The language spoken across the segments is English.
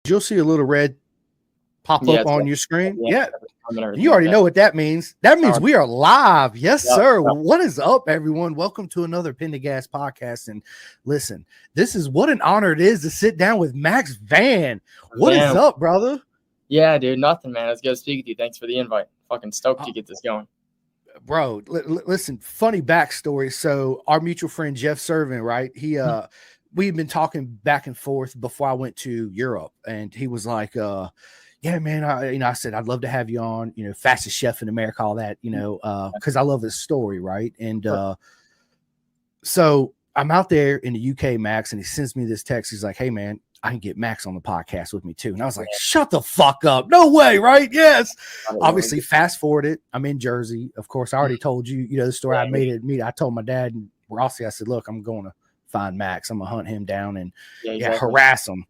you'll see a little red pop up on your screen. Yeah. You already know what that means. That means we are live. Yes, sir. What is up, everyone? Welcome to another Pin to Gas podcast. And listen, this is what an honor it is to sit down with Max Van. What is up, brother? Yeah, dude, nothing, man. It's good to speak with you. Thanks for the invite. Fucking stoked to get this going. Bro, listen, funny backstory. So our mutual friend, Jeff Servin, right? We've been talking back and forth before I went to Europe. And he was like, yeah, man, I said, I'd love to have you on, fastest chef in America, all that, because I love his story, right? And so I'm out there in the UK, Max, and he sends me this text. He's like, hey, man, I can get Max on the podcast with me too. And I was like, shut the fuck up. No way, right? Yes. Obviously, fast forward it. I'm in Jersey. Of course, I already told you, the story I made it. I told my dad and Rossi, I said, look, I'm going to find Max. I'm going to hunt him down and harass him.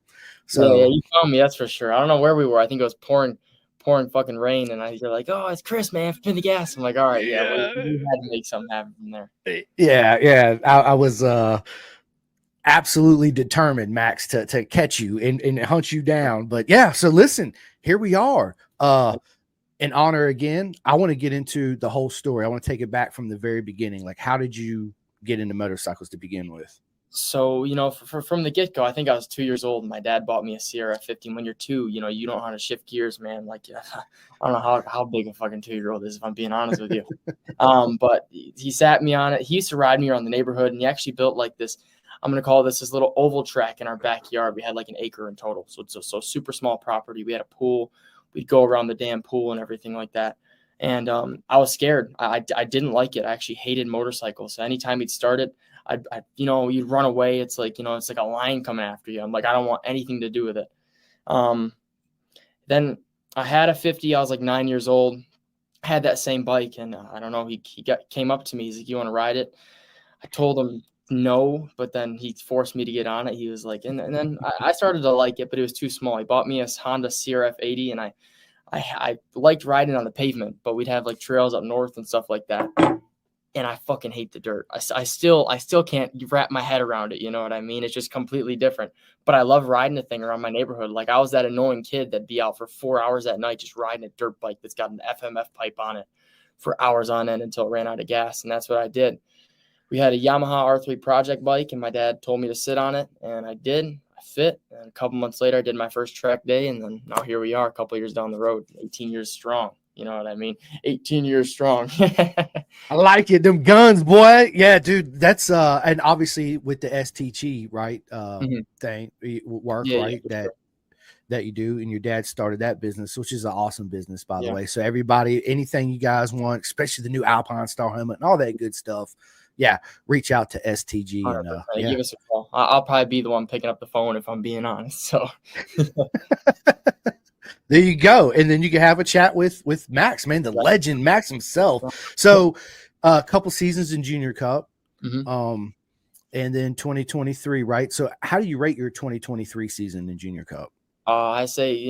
So yeah, you found me, that's for sure. I don't know where we were. I think it was pouring fucking rain, and you're like, oh, it's Chris, man, Pin the Gas. I'm like, all right, we had to make something happen from there. Yeah. I was absolutely determined, Max, to catch you and hunt you down. But yeah, so listen, here we are. In honor again, I want to get into the whole story. I want to take it back from the very beginning. Like, how did you get into motorcycles to begin with? So, from the get-go, I think I was 2 years old. And my dad bought me a Sierra 50. When you're two, you don't know how to shift gears, man. Like, I don't know how big a fucking 2-year-old is, if I'm being honest with you. But he sat me on it. He used to ride me around the neighborhood, and he actually built like this, I'm going to call this little oval track in our backyard. We had like an acre in total. So it's a super small property. We had a pool. We'd go around the damn pool and everything like that. And I was scared. I didn't like it. I actually hated motorcycles. So anytime he'd start it, you'd run away. It's like, it's like a lion coming after you. I'm like, I don't want anything to do with it. Then I had a 50. I was like 9 years old. I had that same bike, and I don't know. He came up to me. He's like, you want to ride it? I told him no, but then he forced me to get on it. He was like, and then I started to like it, but it was too small. He bought me a Honda CRF 80, and I liked riding on the pavement, but we'd have like trails up north and stuff like that. And I fucking hate the dirt. I still can't wrap my head around it. You know what I mean? It's just completely different. But I love riding the thing around my neighborhood. Like, I was that annoying kid that'd be out for 4 hours at night just riding a dirt bike that's got an FMF pipe on it for hours on end until it ran out of gas. And that's what I did. We had a Yamaha R3 project bike, and my dad told me to sit on it, and I did. I fit. And a couple months later, I did my first track day, and then now here we are, a couple years down the road, 18 years strong. You know what I mean? 18 years strong. I like it. Them guns, boy. Yeah, dude. That's and obviously with the STG, right? Thing work, right? That you do, and your dad started that business, which is an awesome business, by the way. So everybody, anything you guys want, especially the new Alpine Star helmet and all that good stuff, reach out to STG. And, give us a call. I'll probably be the one picking up the phone if I'm being honest. So. There you go. And then you can have a chat with Max, man, the legend, Max himself. So a couple seasons in Junior Cup, and then 2023, right? So how do you rate your 2023 season in Junior Cup? I say,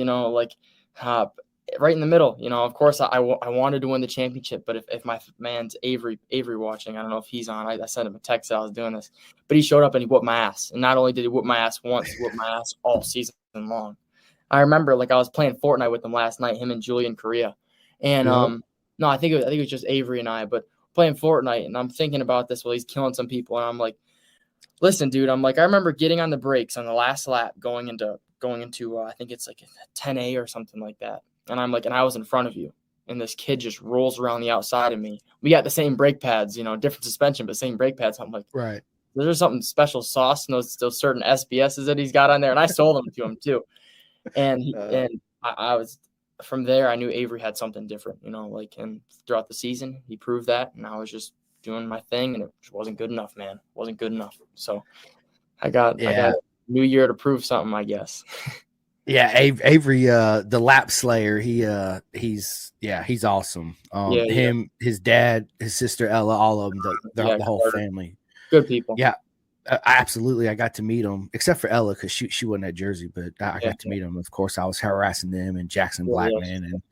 right in the middle. Of course, I wanted to win the championship, but if my man's Avery watching, I don't know if he's on. I sent him a text that I was doing this, but he showed up and he whooped my ass. And not only did he whoop my ass once, he whooped my ass all season long. I remember, I was playing Fortnite with him last night, him and Julian Korea. And, no, I think it was just Avery and I, but playing Fortnite, and I'm thinking about this while he's killing some people. And I'm like, listen, dude, I remember getting on the brakes on the last lap going into I think it's like a 10A or something like that. And I'm like, and I was in front of you. And this kid just rolls around the outside of me. We got the same brake pads, different suspension, but same brake pads. I'm like, right. There's something special sauce in those certain SBSs that he's got on there. And I sold them to him too. And I was from there. I knew Avery had something different, and throughout the season, he proved that. And I was just doing my thing, and it just wasn't good enough, man. It wasn't good enough. So I got a new year to prove something, I guess. Yeah, Avery, the lap slayer. He's awesome. Him, his dad, his sister Ella, all of them, the whole family. Good people. Yeah. Absolutely. I got to meet them, except for Ella, because she wasn't at Jersey, but I got to meet them. Of course, I was harassing them and Jackson Blackman and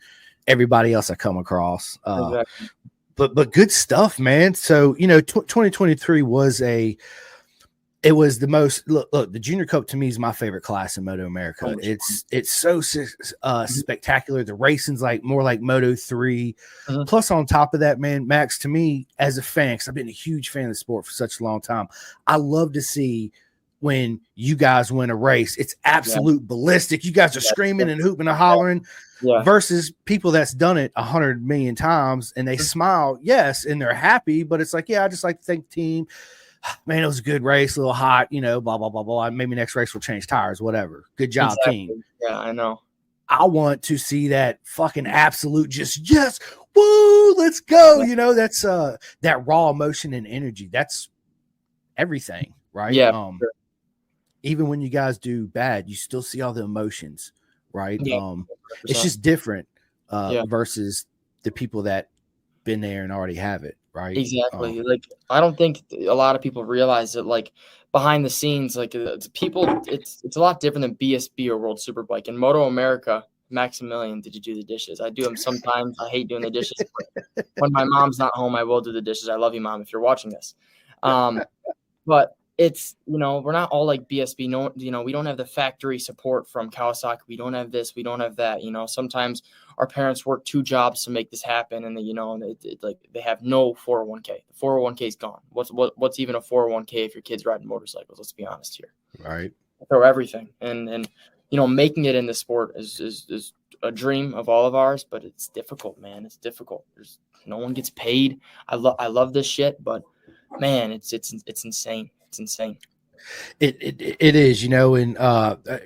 everybody else I come across. Exactly. But good stuff, man. So, 2023 was it it was the most look, the Junior Cup to me is my favorite class in Moto America. It's so spectacular. The racing's like more like Moto 3. Plus on top of that, man, Max, to me as a fan, because I've been a huge fan of the sport for such a long time, I love to see when you guys win a race, it's absolute ballistic. You guys are screaming and hooping and hollering versus people that's done it 100 million times and they smile, yes, and they're happy, but it's like, yeah, I just like to thank the team. Man, it was a good race, a little hot, you know, blah, blah, blah, blah. Maybe next race we'll change tires, whatever. Good job, team. Yeah, I know. I want to see that fucking absolute just, yes, woo, let's go. You know, that's that raw emotion and energy. That's everything, right? Yeah. Even when you guys do bad, you still see all the emotions, right? Yeah, it's just different versus the people that been there and already have it, right? Exactly. Like, I don't think a lot of people realize that, like, behind the scenes, like, people, it's a lot different than BSB or World Superbike. In Moto America, Maximilian, did you do the dishes? I do them sometimes. I hate doing the dishes. But when my mom's not home, I will do the dishes. I love you, Mom, if you're watching this. But it's, you know, we're not all like BSB. No, you know, we don't have the factory support from Kawasaki. We don't have this. We don't have that. You know, sometimes our parents work 2 jobs to make this happen, and you know, like they have no 401k. The 401k is gone. What's even a 401k if your kid's riding motorcycles? Let's be honest here. Right. Throw everything, and you know, making it in the sport is a dream of all of ours, but it's difficult, man. It's difficult. There's no one gets paid. I love this shit, but man, it's insane. It's insane. It is, you know, and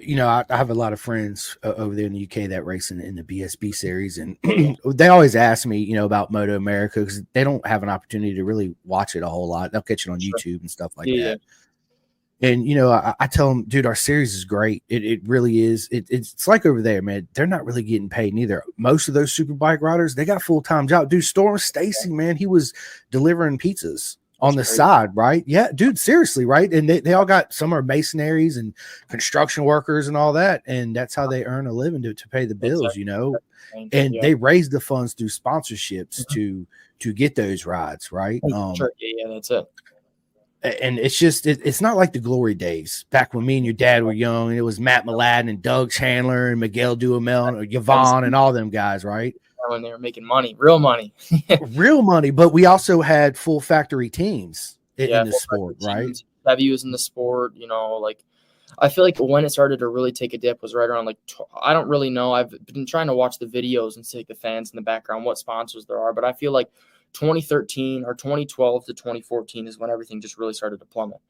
you know, I have a lot of friends over there in the UK that race in the BSB series, and they always ask me, you know, about Moto America because they don't have an opportunity to really watch it a whole lot. They'll catch it on YouTube and stuff like that. And you know, I tell them, dude, our series is great. It really is. It's like over there, man. They're not really getting paid neither. Most of those superbike riders, they got full-time job. Dude, Storm Stacy, man, he was delivering pizzas on the side, right? Yeah, dude, seriously, right? And they all got, some are masonries and construction workers and all that, and that's how they earn a living to pay the bills, you know. And they raise the funds through sponsorships to get those rides, right? Yeah, that's it. And it's just, it's not like the glory days back when me and your dad were young, and it was Matt Mladen and Doug Chandler and Miguel Duhamel or Yvonne and all them guys, right? When they were making money, real money. Real money, but we also had full factory teams in the sport, right? W's in the sport, you know, like, I feel like when it started to really take a dip was right around, like, I don't really know. I've been trying to watch the videos and see, like, the fans in the background, what sponsors there are, but I feel like 2013 or 2012 to 2014 is when everything just really started to plummet.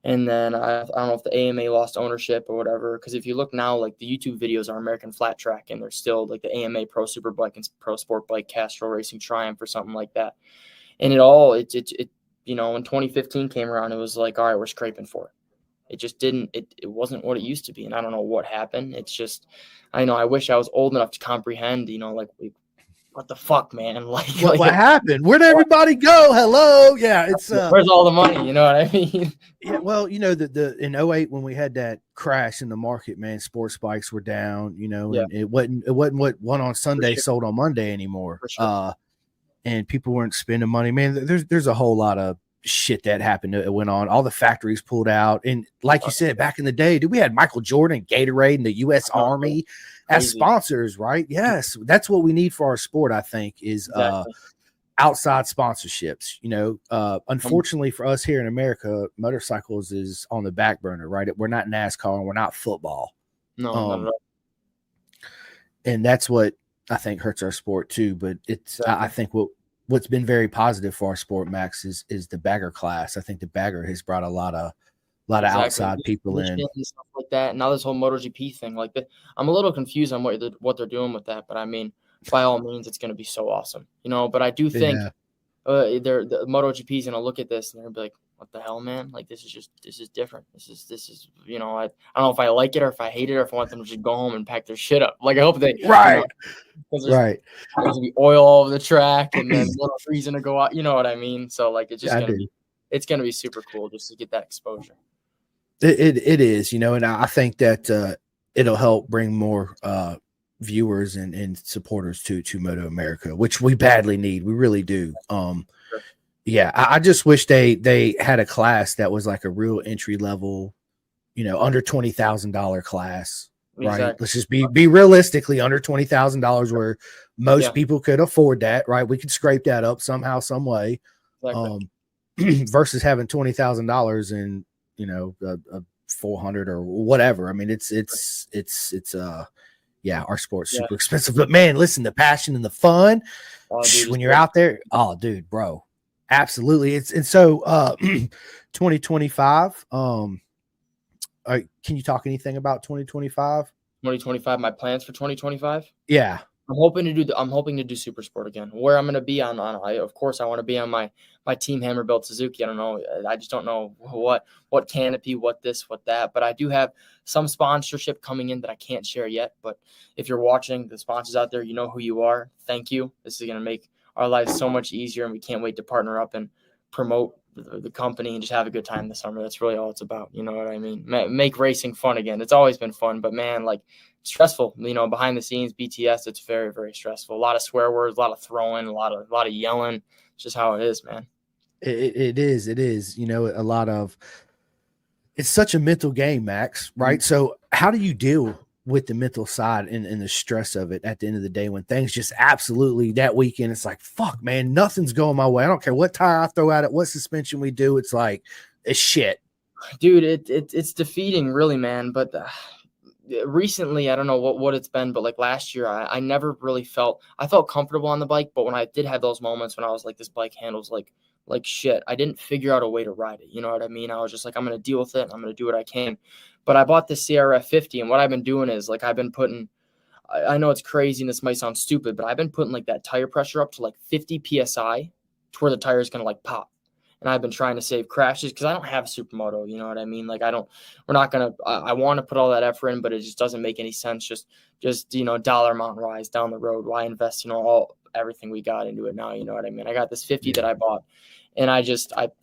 And then I don't know if the AMA lost ownership or whatever, because if you look now, like, the YouTube videos are American Flat Track, and they're still like the AMA Pro Superbike and Pro Sport Bike, Castrol Racing Triumph or something like that. And it you know, when 2015 came around, it was like, all right, we're scraping for it. It just didn't, it wasn't what it used to be. And I don't know what happened. It's just, I know, I wish I was old enough to comprehend, you know, like, what the fuck, man? Like, what happened? Where'd everybody go? Hello. Yeah. It's where's all the money? You know what I mean? Yeah. Well, you know, in 2008, when we had that crash in the market, man, sports bikes were down, you know, and it wasn't what won on Sunday sold on Monday anymore. And people weren't spending money, man. There's a whole lot of shit that happened that went on. All the factories pulled out. And like you said, back in the day, dude, we had Michael Jordan, Gatorade, and the U.S. Army as sponsors, right? Yes, that's what we need for our sport, I think, is outside sponsorships. You know, unfortunately for us here in America, motorcycles is on the back burner, right? We're not NASCAR and we're not football. No. And that's what I think hurts our sport too. But it's I think what's been very positive for our sport, Max, is the bagger class. I think the bagger has brought a lot of outside people in and stuff like that. And now this whole MotoGP thing, like, I'm a little confused on what they're doing with that. But I mean, by all means, it's going to be so awesome, you know. But I do think the MotoGP is going to look at this and they're going to be like, "What the hell, man? Like, this is different. This is you know, I don't know if I like it or if I hate it or if I want them to just go home and pack their shit up. Like, I hope they right, you know, there's going to be oil all over the track and then little freezing to go out. You know what I mean? So, like, it's just it's going to be super cool just to get that exposure. It is, you know, and I think that it'll help bring more viewers and supporters to Moto America, which we badly need. We really do. Yeah, I just wish they had a class that was like a real entry level, under $20,000 class, right? Exactly. Let's just be realistically under $20,000 where most Yeah. people could afford that, right? We could scrape that up somehow, some way, Exactly. versus having $20,000 in a 400 or whatever. I mean, yeah, our sport's Yeah. super expensive, but man, listen, the passion and the fun Oh, dude, when you're out there, oh, dude, bro, absolutely. And so 2025. Can you talk anything about 2025? 2025. My plans for 2025. Yeah. I'm hoping to do super sport again. Where I'm going to be on of course I want to be on my team Hammerbuilt Suzuki. I don't know. I just don't know what canopy, what this, what that. But I do have some sponsorship coming in that I can't share yet. But if you're watching, the sponsors out there, you know who you are. Thank you. This is going to make our lives so much easier, and we can't wait to partner up and promote the company and just have a good time this summer. That's really all it's about. You know what I mean? Make racing fun again. It's always been fun, but man, like, stressful, behind the scenes, BTS, it's very, very stressful. A lot of swear words, a lot of throwing, a lot of yelling. It's just how it is, man. It is. A lot of, it's such a mental game, Max, right? So how do you deal with the mental side and the stress of it at the end of the day when things just absolutely that weekend, it's like, fuck, man, nothing's going my way. I don't care what tire I throw at it, what suspension we do. It's like, it's shit. Dude, it's defeating, really, man. But recently, I don't know what it's been, but like last year, I never really I felt comfortable on the bike. But when I did have those moments when I was like, this bike handles like shit, I didn't figure out a way to ride it. You know what I mean? I was just like, I'm going to deal with it. And I'm going to do what I can. But I bought the CRF 50, and what I've been doing is like, I've been putting, I know it's crazy and this might sound stupid, but I've been putting like that tire pressure up to like 50 PSI to where the tire is going to like pop. And I've been trying to save crashes because I don't have a supermoto. You know what I mean? Like, we're not going to, I want to put all that effort in, but it just doesn't make any sense. Just, dollar amount rise down the road. Why invest, everything we got into it now? You know what I mean? I got this 50 that I bought, and I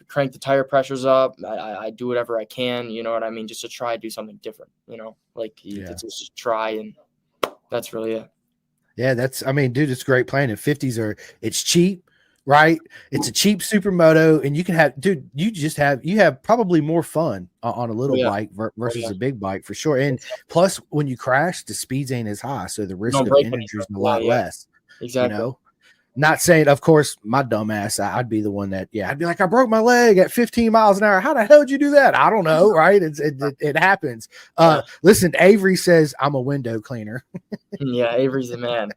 crank the tire pressures up. I do whatever I can, you know what I mean? Just to try to do something different, just try. And that's really it. Yeah. Dude, it's great playing. And 50s it's cheap. Right, it's a cheap supermoto, and you can have, dude. You have probably more fun on a little bike versus a big bike for sure. And plus, when you crash, the speeds ain't as high, so the risk of injury is a lot less. Exactly. Not saying, of course, my dumb ass, I'd be the one that, I'd be like, I broke my leg at 15 miles an hour. How the hell did you do that? I don't know, right? It happens. Listen, Avery says I'm a window cleaner. Yeah, Avery's the man.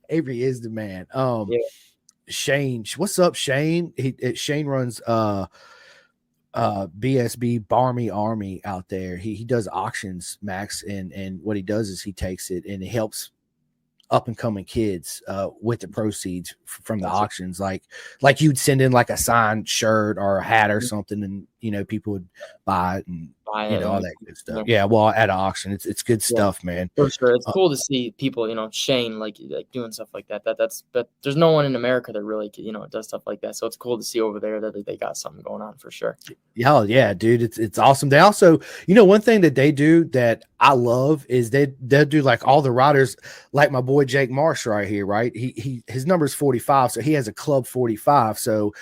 Avery is the man. Shane, what's up, Shane? Shane runs BSB Barmy Army out there. He does auctions, Max, and what he does is he takes it and he helps up and coming kids with the proceeds from the auctions. Like you'd send in like a signed shirt or a hat or something, and people would buy it and all that good stuff. Yeah, well, at an auction, it's good stuff, man. For sure, it's cool to see people, Shane, like doing stuff like that. But there's no one in America that really, does stuff like that. So it's cool to see over there that they got something going on for sure. Yeah, dude, it's awesome. They also, one thing that they do that I love is they'll do like all the riders, like my boy Jake Marsh right here, right? His number is 45, so he has a club 45. So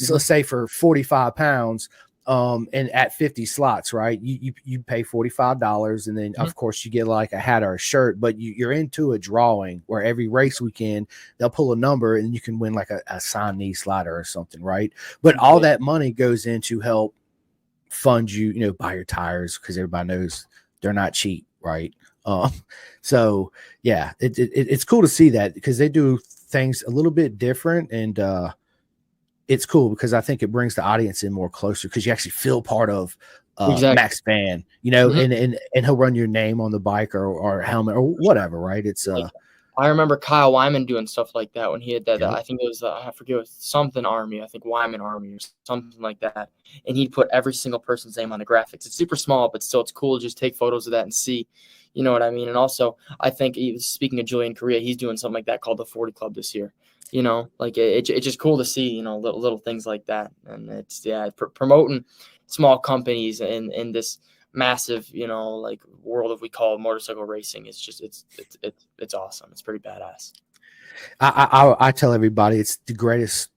let's say for 45 pounds. And at 50 slots, right? You pay $45, and then of course you get like a hat or a shirt, but you're into a drawing where every race weekend they'll pull a number and you can win like a signed knee slider or something, right? But all that money goes in to help fund you, buy your tires, because everybody knows they're not cheap, right? So yeah, it's cool to see that because they do things a little bit different, and it's cool because I think it brings the audience in more closer because you actually feel part of Max Van, and he'll run your name on the bike or helmet or whatever, right? It's I remember Kyle Wyman doing stuff like that when he had that. I think it was I forget, it was something Army. I think Wyman Army or something like that. And he'd put every single person's name on the graphics. It's super small, but still, it's cool to just take photos of that and see. You know what I mean? And also, I think, speaking of Julian Correa, he's doing something like that called the 40 Club this year. It's just cool to see, little things like that. And it's, promoting small companies in this massive, world of we call motorcycle racing. It's just, it's awesome. It's pretty badass. I tell everybody it's the greatest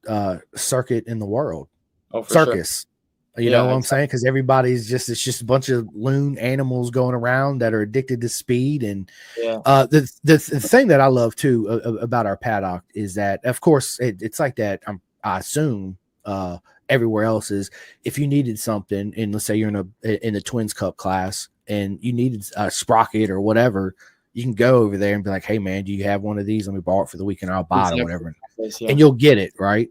circuit in the world. Oh, for Circus. sure. You know what I'm saying? Because everybody's it's just a bunch of loon animals going around that are addicted to speed. And the thing that I love too about our paddock is that, of course, it's like that. I assume everywhere else is, if you needed something, and let's say you're in the Twins Cup class and you needed a sprocket or whatever, you can go over there and be like, hey man, do you have one of these? Let me borrow it for the weekend. I'll buy it or whatever. And you'll get it, right?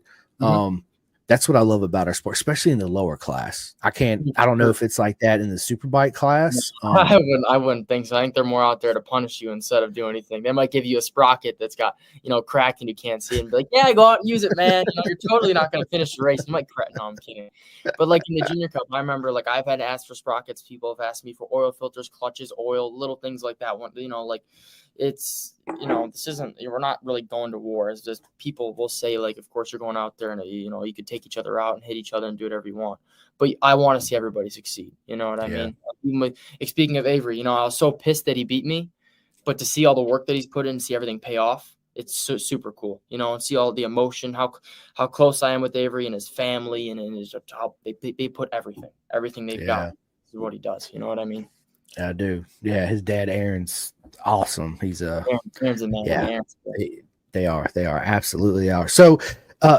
That's what I love about our sport, especially in the lower class. I don't know if it's like that in the Superbike class. I wouldn't think so. I think they're more out there to punish you instead of do anything. They might give you a sprocket that's got, crack and you can't see it and be like, yeah, go out and use it, man. You're totally not going to finish the race. You might crack. No, I'm kidding. But like in the Junior Cup, I remember like I've had to ask for sprockets. People have asked me for oil filters, clutches, oil, little things like that. It's, this isn't, we're not really going to war. It's just people will say, like, of course you're going out there and, you could take each other out and hit each other and do whatever you want. But I want to see everybody succeed. You know what I mean? Even speaking of Avery, I was so pissed that he beat me, but to see all the work that he's put in, see everything pay off, it's super cool, and see all the emotion, how close I am with Avery and his family and his how they put everything they've got is what he does. You know what I mean? I do. Yeah, his dad Aaron's awesome. He's Aaron's a man. Yeah, they are absolutely are. So,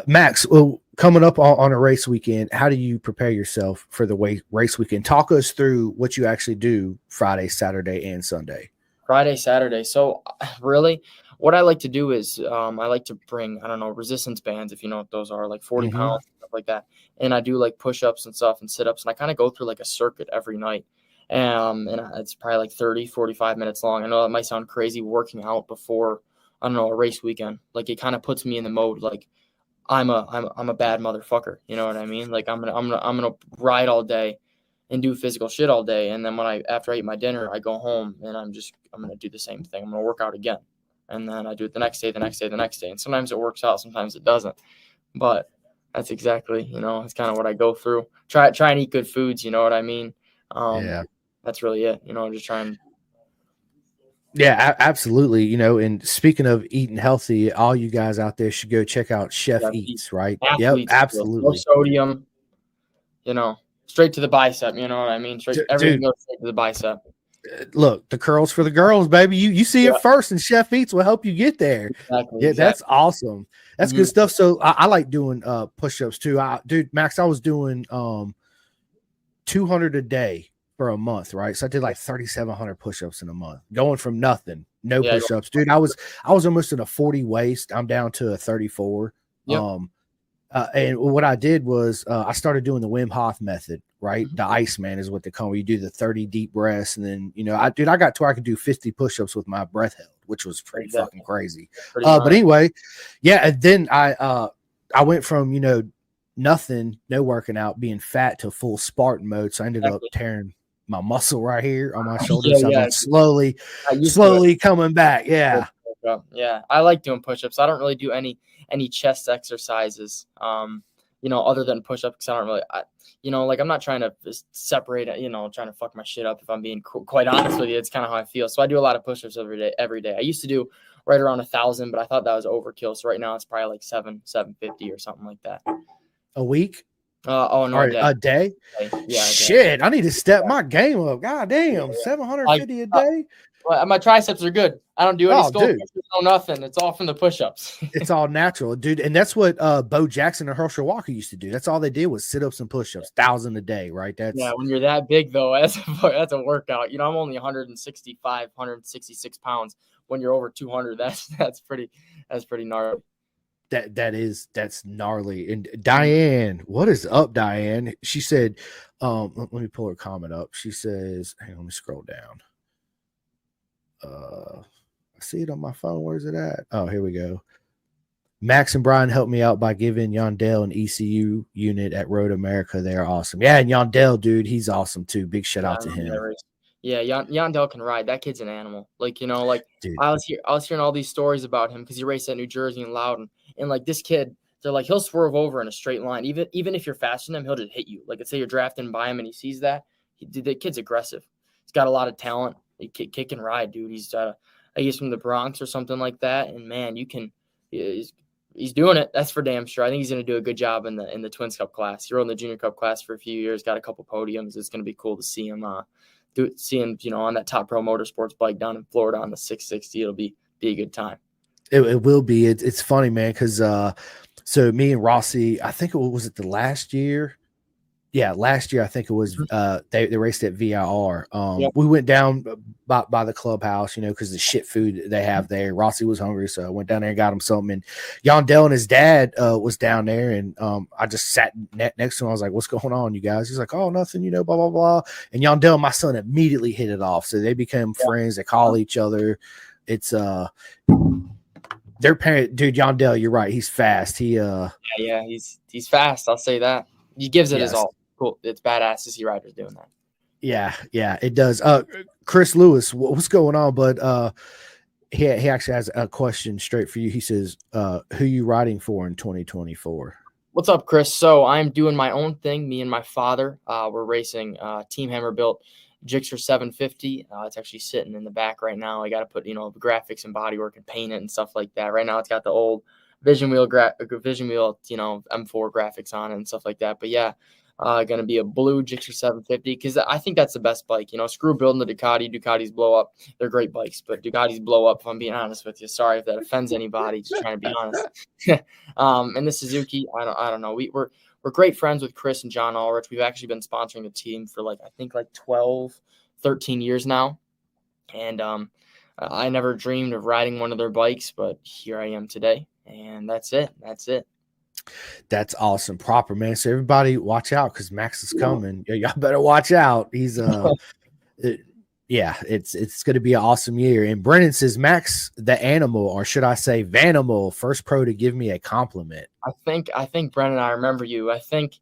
Max, well, coming up on a race weekend, how do you prepare yourself for the race weekend? Talk us through what you actually do Friday, Saturday, and Sunday. Friday, Saturday. So, really, what I like to do is I like to bring, resistance bands, if you know what those are, like 40 pounds, stuff like that. And I do like push-ups and stuff and sit-ups, and I kind of go through like a circuit every night. And it's probably like 30, 45 minutes long. I know that might sound crazy working out before, a race weekend. Like it kind of puts me in the mode like I'm a bad motherfucker. You know what I mean? Like I'm gonna ride all day and do physical shit all day. And then after I eat my dinner, I go home and I'm gonna do the same thing. I'm gonna work out again. And then I do it the next day. And sometimes it works out, sometimes it doesn't. But that's exactly, it's kind of what I go through. Try and eat good foods, you know what I mean? That's really it, just trying. Yeah, absolutely. And speaking of eating healthy, all you guys out there should go check out Chef Eats, right? Athletes, yep, absolutely. No sodium, straight to the bicep. You know what I mean? Everything goes straight to the bicep. Look, the curls for the girls, baby. You see it first, and Chef Eats will help you get there. Exactly. That's awesome. That's good stuff. So I like doing push-ups too. Dude, Max, I was doing 200 a day for a month, right? So I did like 3,700 push-ups in a month, going from nothing, no push-ups, dude. I was almost in a 40 waist. I'm down to a 34. Yep. And what I did was I started doing the Wim Hof method, right? The Iceman is what they call it. You do the 30 deep breaths, and then I got to where I could do 50 push-ups with my breath held, which was pretty fucking crazy. But anyway, and then I went from nothing, no working out, being fat to full Spartan mode. So I ended up tearing my muscle right here on my shoulder. So I'm slowly coming back. Yeah. I like doing push-ups. I don't really do any chest exercises, other than push-ups, because I don't really, I'm not trying to separate it, trying to fuck my shit up, if I'm being quite honest with you. It's kind of how I feel. So I do a lot of push-ups every day. I used to do right around 1,000, but I thought that was overkill. So right now it's probably like 750 or something like that. A week? A day? Yeah. Shit, I need to step my game up. God damn, 750 a day? Well, my triceps are good. I don't do any skull pushes, no nothing. It's all from the push-ups. It's all natural, dude. And that's what Bo Jackson and Herschel Walker used to do. That's all they did was sit-ups and push-ups, 1,000 a day, right? When you're that big, though, that's a workout. I'm only 165, 166 pounds. When you're over 200, that's pretty gnarly. That's gnarly. And Diane, what is up, Diane? She said, let me pull her comment up. She says, hang on, let me scroll down. I see it on my phone. Where's it at? Oh, here we go. Max and Brian helped me out by giving Yondell an ECU unit at Road America. They're awesome. Yeah, and Yondell, dude, he's awesome too. Big shout out to him. Yeah, Yondell can ride. That kid's an animal. Dude. I was hearing all these stories about him because he raced at New Jersey and Loudon. And like this kid, they're like, he'll swerve over in a straight line. Even if you're faster than him, he'll just hit you. Like, let's say you're drafting by him and he sees that. The kid's aggressive. He's got a lot of talent. He kick and ride, dude. He's He's from the Bronx or something like that. And man, he's doing it. That's for damn sure. I think he's going to do a good job in the Twins Cup class. He rode in the Junior Cup class for a few years, got a couple podiums. It's going to be cool to see him on that Top Pro Motorsports bike down in Florida on the 660. It'll be a good time. It will be. It's funny, man, because so me and Rossi, I think was it the last year? Yeah, last year I think it was. They raced at VIR. Yep. We went down by the clubhouse, because the shit food they have there. Rossi was hungry, so I went down there and got him something. And Yandel and his dad was down there, and I just sat next to him. I was like, "What's going on, you guys?" He's like, "Oh, nothing, blah blah blah." And Yandel and my son immediately hit it off, so they became friends. They call each other. It's their parent, dude. Yandel, you're right. He's fast. He's fast. I'll say that. He gives it his all. Cool. It's badass to see riders doing that. Yeah, it does. Chris Lewis, what's going on? But he actually has a question straight for you. He says, "Who you riding for in 2024?" What's up, Chris? So I'm doing my own thing. Me and my father, we're racing Team Hammer built Gixxer 750. It's actually sitting in the back right now. I got to put graphics and bodywork and paint it and stuff like that. Right now, it's got the old Vision Wheel, M4 graphics on it and stuff like that. But yeah. Going to be a blue Gixxer 750 because I think that's the best bike. Screw building the Ducati. Ducatis blow up. They're great bikes, but Ducatis blow up, if I'm being honest with you. Sorry if that offends anybody, just trying to be honest. And the Suzuki, I don't know. We're great friends with Chris and John Ulrich. We've actually been sponsoring the team for 12, 13 years now. And I never dreamed of riding one of their bikes, but here I am today. And that's it. That's awesome. Proper, man. So everybody watch out because Max is coming. Y'all better watch out. He's it's going to be an awesome year. And Brennan says, Max the animal, or should I say Vanimal, first pro to give me a compliment. I think Brennan, I remember you. I think,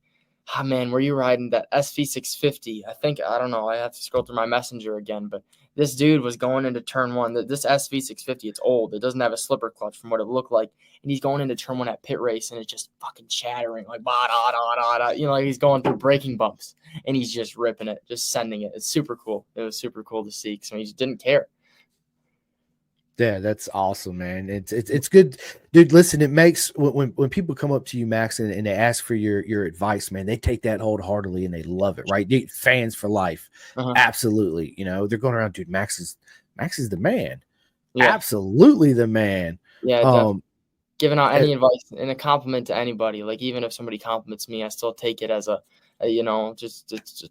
were you riding that SV650? I don't know. I have to scroll through my messenger again, but this dude was going into turn one. This SV650, it's old. It doesn't have a slipper clutch from what it looked like. And he's going into turn one at pit race, and it's just fucking chattering like, he's going through braking bumps, and he's just ripping it, just sending it. It's super cool. It was super cool to see because he just didn't care. Yeah, that's awesome, man. It's good, dude. Listen, it makes when people come up to you, Max, and they ask for your advice, man, they take that wholeheartedly and they love it, right? Dude, fans for life, absolutely. They're going around, dude. Max is the man, absolutely the man. Yeah, giving out any advice and a compliment to anybody, even if somebody compliments me, I still take it as it's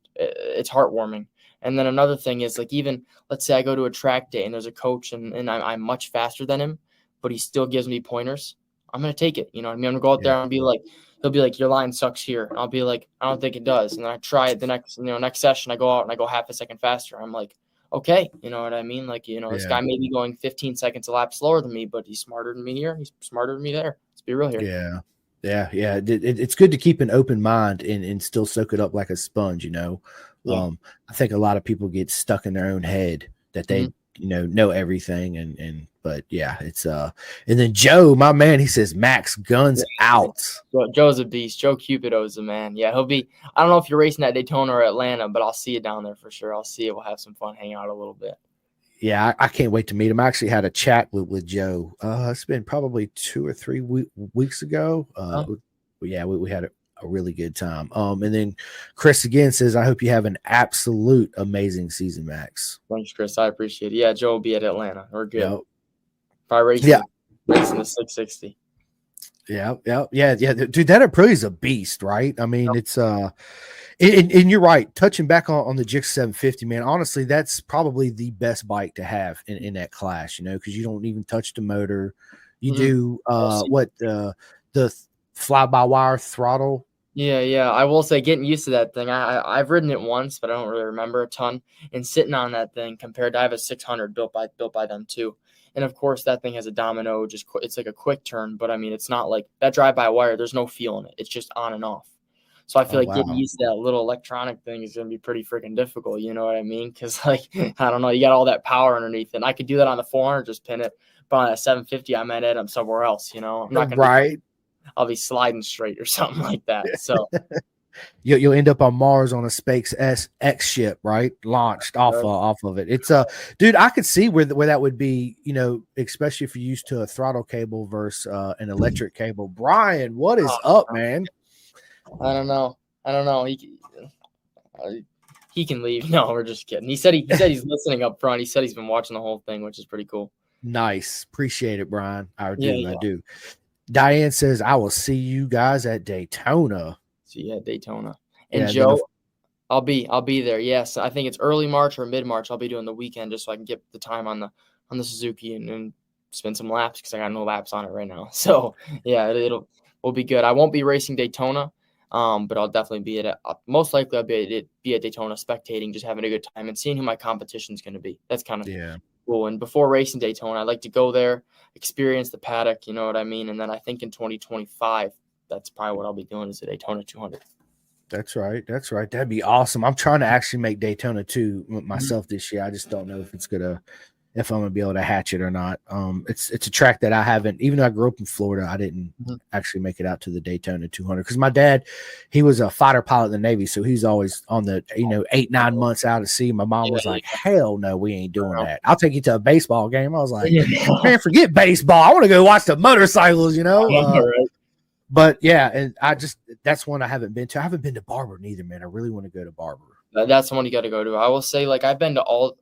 heartwarming. And then another thing is even let's say I go to a track day and there's a coach and I'm much faster than him, but he still gives me pointers. I'm going to take it. I'm going to go out there and be like, he'll be like, your line sucks here. And I'll be like, I don't think it does. And then I try it the next session. I go out and I go half a second faster. I'm like, okay. You know what I mean? This guy may be going 15 seconds a lap slower than me, but he's smarter than me here. He's smarter than me there. Let's be real here. Yeah. It's good to keep an open mind and still soak it up like a sponge, I think a lot of people get stuck in their own head that they, know everything. But yeah, it's, and then Joe, my man, he says, Max guns out. Joe's a beast. Joe Cupido's a man. Yeah. He'll be, I don't know if you're racing at Daytona or Atlanta, but I'll see you down there for sure. I'll see you. We'll have some fun, hang out a little bit. Yeah. I can't wait to meet him. I actually had a chat with Joe. It's been probably 2 or 3 weeks ago. We had a really good time. And then Chris again says, I hope you have an absolute amazing season, Max. Thanks, Chris. I appreciate it. Yeah, Joe will be at Atlanta. We're good. Yep. If I racing the 660. Yeah. Dude, that Aprilia's a beast, right? I mean, it's and you're right. Touching back on the Gixxer 750, man, honestly, that's probably the best bike to have in that class, because you don't even touch the motor. You do the fly-by-wire throttle. Yeah. I will say getting used to that thing. I've ridden it once, but I don't really remember a ton. And sitting on that thing compared to I have a 600 built by them too. And of course that thing has a domino, it's like a quick turn, but I mean it's not like that drive-by-wire. There's no feel in it. It's just on and off. So I feel getting used to that little electronic thing is going to be pretty freaking difficult. You know what I mean? Because I don't know, you got all that power underneath it. And I could do that on the 400, just pin it. But on a 750, I might hit them somewhere else. I'm not going to. Right. I'll be sliding straight or something like that. So you'll end up on Mars on a SpaceX ship, right? Launched off of it. It's dude, I could see where that would be, especially if you're used to a throttle cable versus an electric cable. Brian, what is up, man? I don't know. He can leave. No, we're just kidding. He said he's listening up front. He said he's been watching the whole thing, which is pretty cool. Nice. Appreciate it, Brian. I do. Diane says, I will see you guys at Daytona. See you at Daytona. And Joe, I'll be there. Yes. I think it's early March or mid-March. I'll be doing the weekend just so I can get the time on the Suzuki and spin some laps because I got no laps on it right now. So yeah, we'll be good. I won't be racing Daytona, but I'll definitely be most likely I'll be at Daytona spectating, just having a good time and seeing who my competition is going to be. That's kind of cool. And before racing Daytona, I'd like to go there, experience the paddock, you know what I mean? And then I think in 2025, that's probably what I'll be doing is the Daytona 200. That's right. That'd be awesome. I'm trying to actually make Daytona 2 myself this year. I just don't know if I'm gonna be able to hatch it or not. It's a track that I haven't, even though I grew up in Florida, I didn't actually make it out to the Daytona 200 because my dad, he was a fighter pilot in the Navy, so he's always on the 8-9 months out at sea. My mom was like, "Hell no, we ain't doing that. I'll take you to a baseball game." I was like, "Man, forget baseball. I want to go watch the motorcycles." But yeah, and that's one I haven't been to. I haven't been to Barber neither, man. I really want to go to Barber. That's the one you got to go to. I will say, I've been to all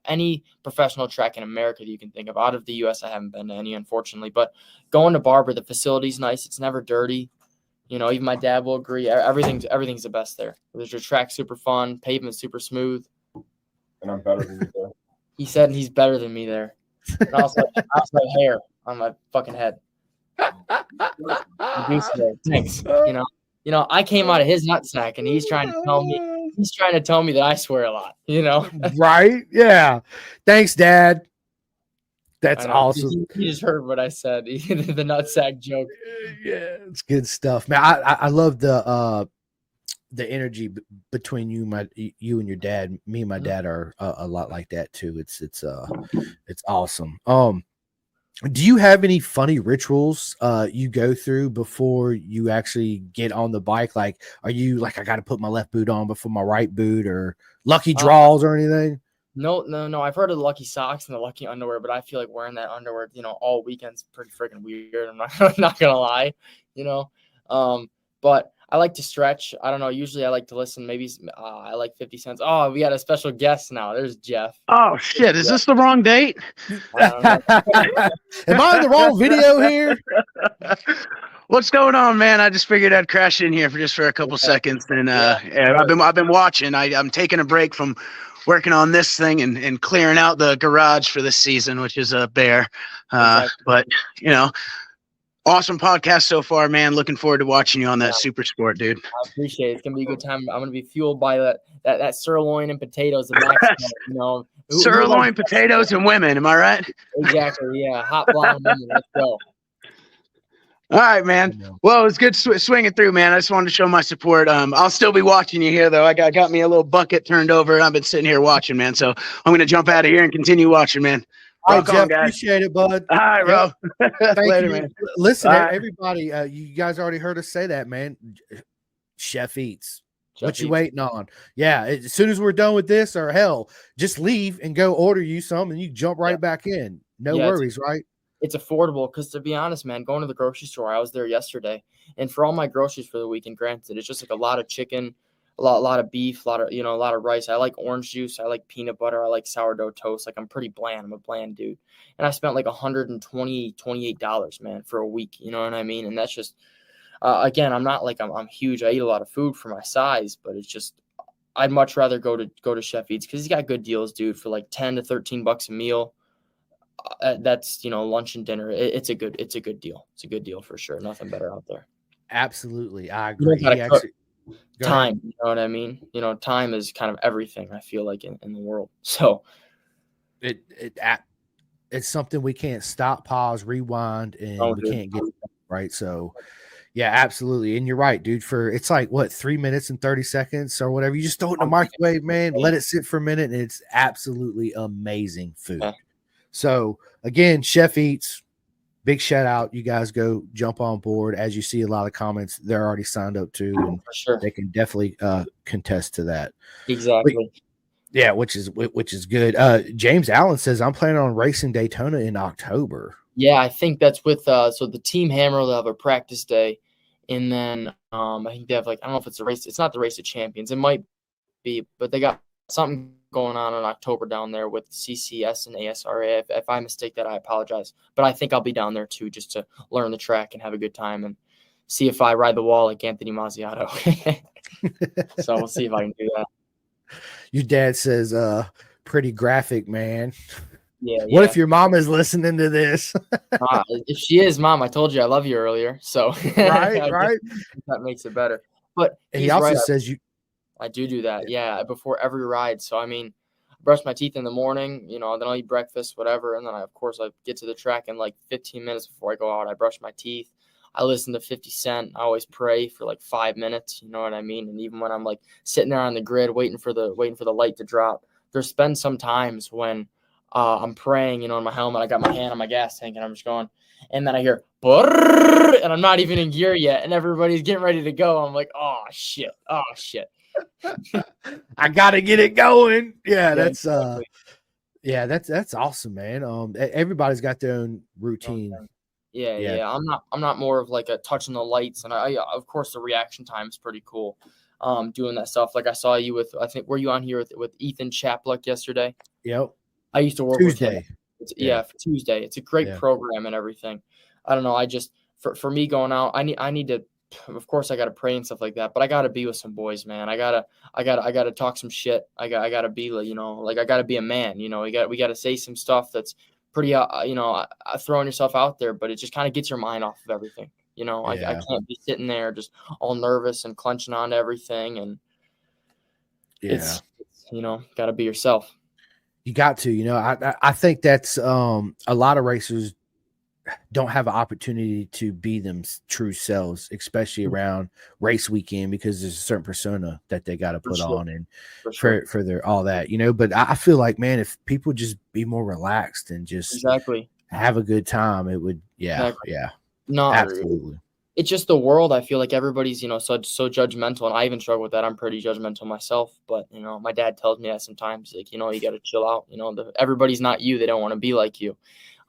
any professional track in America that you can think of. Out of the U.S., I haven't been to any, unfortunately. But going to Barber, the facility's nice. It's never dirty. Even my dad will agree. Everything's the best there. There's your track super fun, pavement super smooth. And I'm better than you there. He said he's better than me there. And I also have hair on my fucking head. Thanks. I came out of his nutsack, and he's trying to tell me that I swear a lot. Right? Yeah. Thanks, Dad. That's awesome. He just heard what I said. The nutsack joke. Yeah, it's good stuff, man. I love the energy between you and your dad. Me and my dad are a lot like that too. It's awesome. Do you have any funny rituals you go through before you actually get on the bike? Like, are you like, I got to put my left boot on before my right boot, or lucky draws or anything? No. I've heard of the lucky socks and the lucky underwear, but I feel like wearing that underwear, all weekend's pretty freaking weird. I'm not gonna lie, but I like to stretch. I don't know. Usually I like to listen. Maybe I like 50 Cent. Oh, we got a special guest now. There's Jeff. Oh, shit. Is this the wrong date? Am I in the wrong video here? What's going on, man? I just figured I'd crash in here for a couple seconds. And I've been watching. I'm taking a break from working on this thing and clearing out the garage for this season, which is a bear. But, awesome podcast so far, man. Looking forward to watching you on that Super Sport, dude. I appreciate it. It's gonna be a good time. I'm gonna be fueled by that sirloin and potatoes and Mexico, Sirloin, potatoes, and women. Am I right? Exactly. Yeah. Hot blonde women. Let's go. All right, man. Well, it's good swinging through, man. I just wanted to show my support. I'll still be watching you here, though. I got me a little bucket turned over, and I've been sitting here watching, man. So I'm gonna jump out of here and continue watching, man. All right, Jeff, appreciate it, bud. All right, bro. Later, man. Listen, everybody, you guys already heard us say that, man. Chef Eats. What you waiting on? Yeah, as soon as we're done with this, or hell, just leave and go order you some, and you jump right back in. No worries, right? It's affordable because, to be honest, man, going to the grocery store, I was there yesterday, and for all my groceries for the weekend, granted, it's just like a lot of chicken, a lot of beef, a lot of rice. I like orange juice. I like peanut butter. I like sourdough toast. Like, I'm pretty bland. I'm a bland dude. And I spent like $128, man, for a week. You know what I mean? And that's just, again, I'm not like I'm huge. I eat a lot of food for my size, but it's just, I'd much rather go to Chef Eats because he's got good deals, dude, for like $10 to $13 a meal. That's, lunch and dinner. It's a good deal. It's a good deal for sure. Nothing better out there. Absolutely. I agree. Time, you know what I mean? Time is kind of everything, I feel like, in the world. So it's something we can't stop, pause, rewind, and we can't get right. So yeah, absolutely. And you're right, dude. It's like what, 3 minutes and 30 seconds or whatever. You just throw it in the microwave, man. Let it sit for a minute, and it's absolutely amazing food. Yeah. So again, Chef Eats, big shout out. You guys go jump on board. As you see a lot of comments, they're already signed up too, and For sure. they can definitely contest to that. Exactly. Yeah, which is good. James Allen says I'm planning on racing Daytona in October. Yeah, I think that's with so the Team Hammer will have a practice day, and then I think they have like, I don't know if it's a race. It's not the Race of Champions. It might be, but they got something going on in October down there with CCS and ASRA. If I mistake that, I apologize. But I think I'll be down there too, just to learn the track and have a good time and see if I ride the wall like Anthony Mazziato. So we'll see if I can do that. Your dad says, pretty graphic, man. Yeah. What if your mom is listening to this? If she is, Mom, I told you I love you earlier. So right. That makes it better. But he also says I do that. Yeah. Before every ride. So, I mean, I brush my teeth in the morning, then I'll eat breakfast, whatever. And then I get to the track in like 15 minutes before I go out. I brush my teeth. I listen to 50 Cent. I always pray for like 5 minutes. You know what I mean? And even when I'm like sitting there on the grid, waiting for the light to drop, there's been some times when I'm praying, in my helmet. I got my hand on my gas tank and I'm just going, and then I hear, and I'm not even in gear yet. And everybody's getting ready to go. I'm like, oh shit. I got to get it going. Yeah. That's, exactly. That's awesome, man. Everybody's got their own routine. Yeah. I'm not more of like a touching the lights, and I of course the reaction time is pretty cool. Doing that stuff. Like I saw you with, I think, were you on here with Ethan Chaplock yesterday? Yep. I used to work Tuesday. with him. For Tuesday. It's a great program and everything. I don't know. I just for me going out, I need to. Of course, I got to pray and stuff like that, but I got to be with some boys, man. I gotta talk some shit. I gotta be like, I gotta be a man. We got to say some stuff that's pretty, throwing yourself out there, but it just kind of gets your mind off of everything. I can't be sitting there just all nervous and clenching on to everything. And it's got to be yourself. You got to, I think that's a lot of racers don't have an opportunity to be them true selves, especially around race weekend, because there's a certain persona that they got to put on and for their all that, but I feel like, man, if people just be more relaxed and just have a good time, it would, no, absolutely. It's just the world. I feel like everybody's, so judgmental, and I even struggle with that. I'm pretty judgmental myself, but my dad tells me that sometimes, like, you got to chill out. Everybody's not you. They don't want to be like you.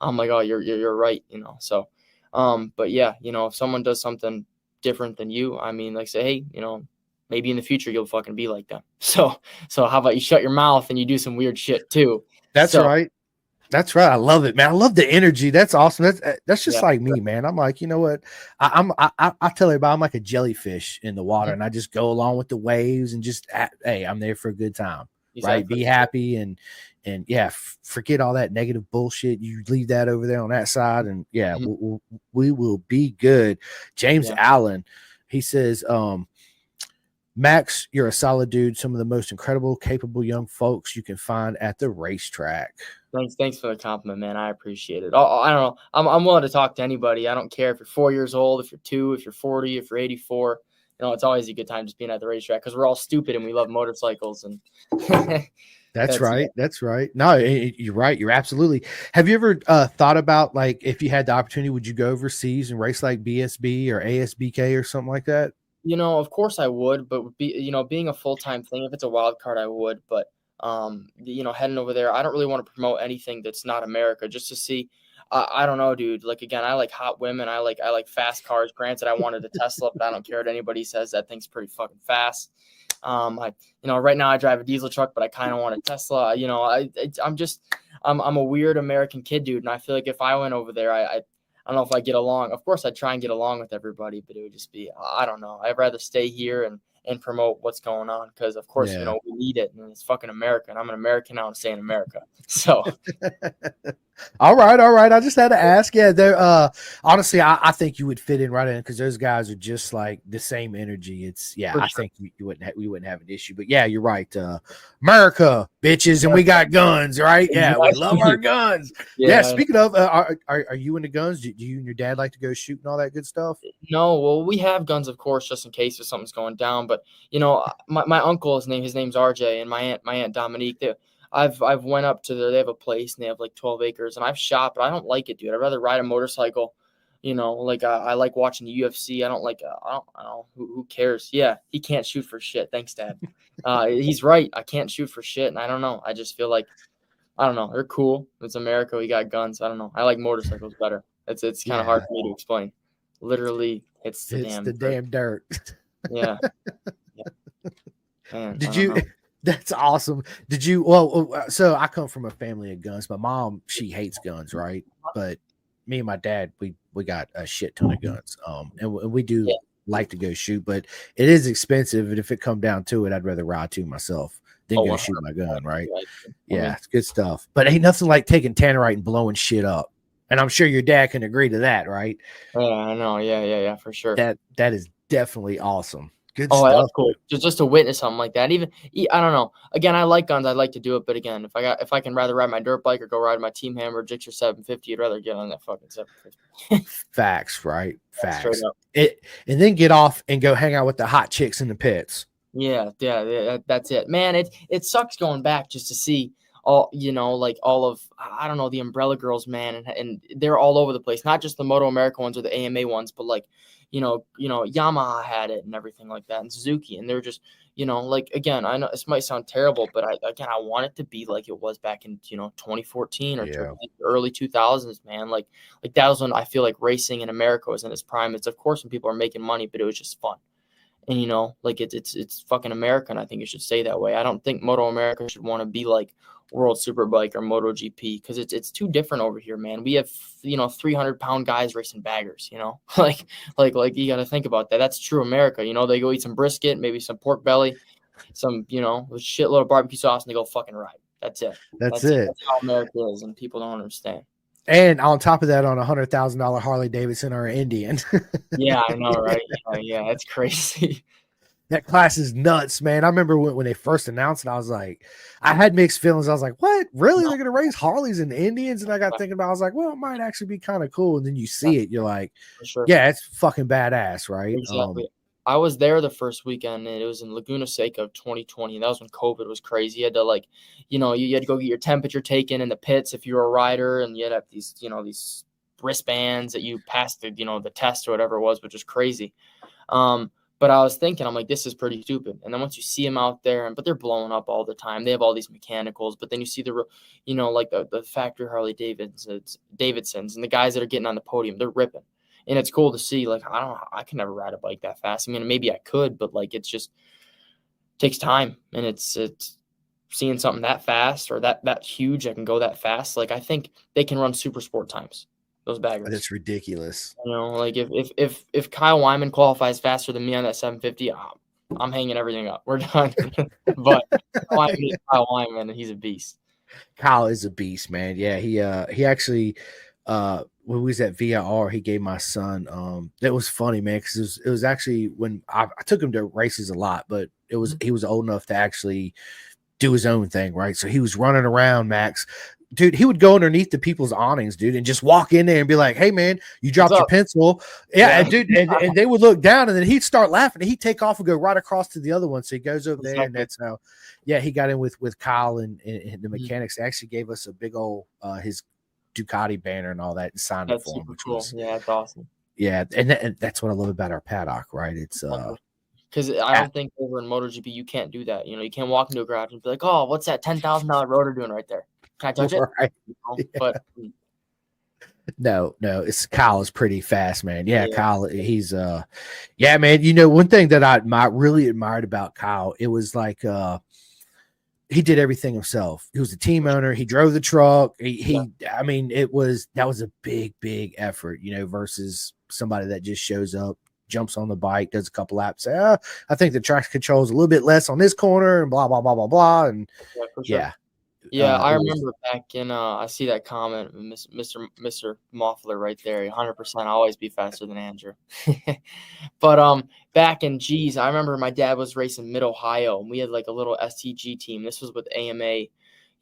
I'm like, oh, you're right. So, but yeah, if someone does something different than you, I mean, like, say, hey, maybe in the future you'll fucking be like them. So how about you shut your mouth and you do some weird shit too? That's right. That's right. I love it, man. I love the energy. That's awesome. That's just like me, man. I'm like, you know what? I tell everybody I'm like a jellyfish in the water, and I just go along with the waves and just, hey, I'm there for a good time, right? Be happy and forget all that negative bullshit. You leave that over there on that side, and we will be good. James Allen, he says, Max, you're a solid dude. Some of the most incredible, capable young folks you can find at the racetrack. Thanks for the compliment, man. I appreciate it. I don't know. I'm willing to talk to anybody. I don't care if you're 4 years old, if you're 2, if you're 40, if you're 84. It's always a good time just being at the racetrack because we're all stupid and we love motorcycles. And That's right. That's right. No, you're right. You're absolutely. Have you ever thought about, like, if you had the opportunity, would you go overseas and race like BSB or ASBK or something like that? Of course I would, but being a full-time thing, if it's a wild card, I would. But heading over there, I don't really want to promote anything that's not America, just to see. I don't know, dude. Like, again, I like hot women. I like fast cars. Granted, I wanted a Tesla, but I don't care what anybody says. That thing's pretty fucking fast. Right now I drive a diesel truck, but I kind of want a Tesla. I'm a weird American kid, dude. And I feel like if I went over there, I don't know if I get along. Of course, I'd try and get along with everybody, but it would just be, I don't know. I'd rather stay here and promote what's going on because, of course, we need it. And it's fucking America. And I'm an American now and stay in America. So. All right. I just had to ask. Yeah, they're honestly, I think you would fit in right in because those guys are just like the same we wouldn't have an issue. But yeah, you're right. America, bitches, and we got guns, right? Yeah, we love our guns. Yeah. Speaking of, are you into guns? Do you and your dad like to go shoot and all that good stuff? No, well, we have guns, of course, just in case if something's going down. But my uncle, his name's RJ, and my aunt Dominique. I've went up to they have a place and they have like 12 acres and I've shot, but I don't like it, dude. I'd rather ride a motorcycle. Like I like watching the UFC. I don't like I don't know who cares. Yeah, he can't shoot for shit. Thanks, Dad. He's right. I can't shoot for shit, and I don't know. I just feel like I don't know. They're cool. It's America. We got guns. I don't know. I like motorcycles better. It's kind of hard for me to explain. Literally, it's the damn dirt. Yeah. Man, Did you? That's awesome. Did you? Well, so I come from a family of guns. My mom, she hates guns, right? But me and my dad, we got a shit ton of guns. And we do like to go shoot, but it is expensive. And if it come down to it, I'd rather ride to myself than go shoot my gun, right? Yeah, it's good stuff. But ain't nothing like taking tannerite and blowing shit up. And I'm sure your dad can agree to that, right? Yeah, I know. Yeah, for sure. That is definitely awesome. Good stuff. That's cool. Just to witness something like that. Even I don't know. Again, I like guns. I'd like to do it, but again, if I can rather ride my dirt bike or go ride my Team Hammer Gixxer 750, I'd rather get on that fucking 750. Facts, right? Facts. And then get off and go hang out with the hot chicks in the pits. Yeah, that's it, man. It sucks going back just to see all like all of I don't know the Umbrella Girls, man, and they're all over the place. Not just the Moto America ones or the AMA ones, but like. Yamaha had it and everything like that, and Suzuki, and they're just, like again, I know this might sound terrible, but I want it to be like it was back in 2014 or early 2000s, man. Like that was when I feel like racing in America was in its prime. It's of course when people are making money, but it was just fun, and like it's fucking America, and I think it should stay that way. I don't think Moto America should want to be like World Superbike or MotoGP because it's too different over here, man. We have 300-pound guys racing baggers, like you got to think about that. That's true America. They go eat some brisket, maybe some pork belly, some a shitload of barbecue sauce, and they go fucking ride. That's it. That's it. That's how America is, and people don't understand. And on top of that, on $100,000 Harley Davidson or Indian. Yeah, I know, right? Yeah, that's crazy. That class is nuts, man. I remember when they first announced it, I was like, I had mixed feelings. I was like, what? Really? They're going to raise Harleys and Indians? And I got thinking about it. I was like, well, it might actually be kind of cool. And then you see it. You're like, yeah, it's fucking badass, right? Exactly. I was there the first weekend, and it was in Laguna Seca of 2020. And that was when COVID was crazy. You had to you had to go get your temperature taken in the pits if you were a rider. And you had to have these, these wristbands that you passed the test or whatever it was, which was crazy. But I was thinking, I'm like, this is pretty stupid. And then once you see them out there, but they're blowing up all the time. They have all these mechanicals, but then you see like the factory Harley Davidsons and the guys that are getting on the podium, they're ripping. And it's cool to see, like, I can never ride a bike that fast. I mean, maybe I could, but like, it's just takes time. And it's seeing something that fast or that huge that can go that fast. Like, I think they can run super sport times. Those baggers. That's ridiculous. Like if Kyle Wyman qualifies faster than me on that 750, I'm hanging everything up. We're done. But Kyle Wyman, and he's a beast. Kyle is a beast, man. Yeah, he actually when we was at VIR, he gave my son that was funny, man, because it was actually when I took him to races a lot, but he was old enough to actually do his own thing, right? So he was running around, Max. Dude, he would go underneath the people's awnings, dude, and just walk in there and be like, hey, man, you dropped your pencil. Yeah, and dude, and they would look down, and then he'd start laughing, and he'd take off and go right across to the other one. So he goes over there, and that's how, he got in with Kyle and the mechanics. They actually gave us a big old his Ducati banner and all that and signed it for him, which was that's awesome. Yeah, and that's what I love about our paddock, right? It's because I don't think over in MotoGP you can't do that. You can't walk into a garage and be like, oh, what's that $10,000 rotor doing right there? Can I touch it? Right. But no, it's Kyle is pretty fast, man. Yeah, Kyle, he's man. One thing that I really admired about Kyle, it was like he did everything himself. He was a team owner. He drove the truck. I mean, that was a big effort, versus somebody that just shows up, jumps on the bike, does a couple laps. I think the traction control is a little bit less on this corner, and blah blah blah blah blah. And Yeah, I remember back in I see that comment, Mr. Moffler right there. 100% always be faster than Andrew. But back in I remember my dad was racing Mid Ohio, and we had like a little STG team. This was with AMA, I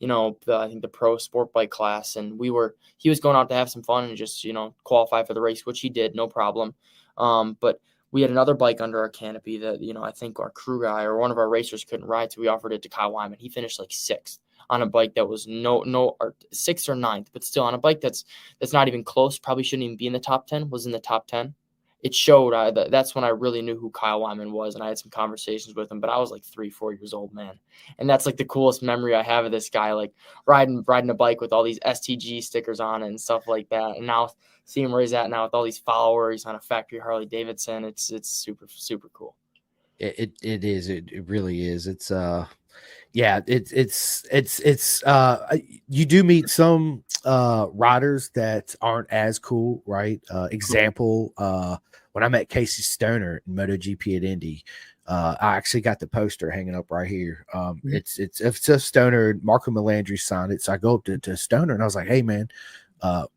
think the pro sport bike class, and he was going out to have some fun and just qualify for the race, which he did, no problem. But we had another bike under our canopy that I think our crew guy or one of our racers couldn't ride, so we offered it to Kyle Wyman. He finished like 6th. on a bike that was or 6th or 9th, but still on a bike that's not even close, probably shouldn't even be in the top 10, was in the top 10. It showed that's when I really knew who Kyle Wyman was, and I had some conversations with him, but I was like 3-4 years old, man. And that's like the coolest memory I have of this guy, like riding a bike with all these STG stickers on it and stuff like that. And now seeing where he's at now with all these followers on a factory Harley Davidson, it's super, super cool. It is. It really is. It's yeah, you do meet some riders that aren't as cool, right? Example, when I met Casey Stoner in MotoGP at Indy, I actually got the poster hanging up right here. It's a Stoner. Marco Melandri signed it, so I go up to Stoner and I was like, "Hey, man,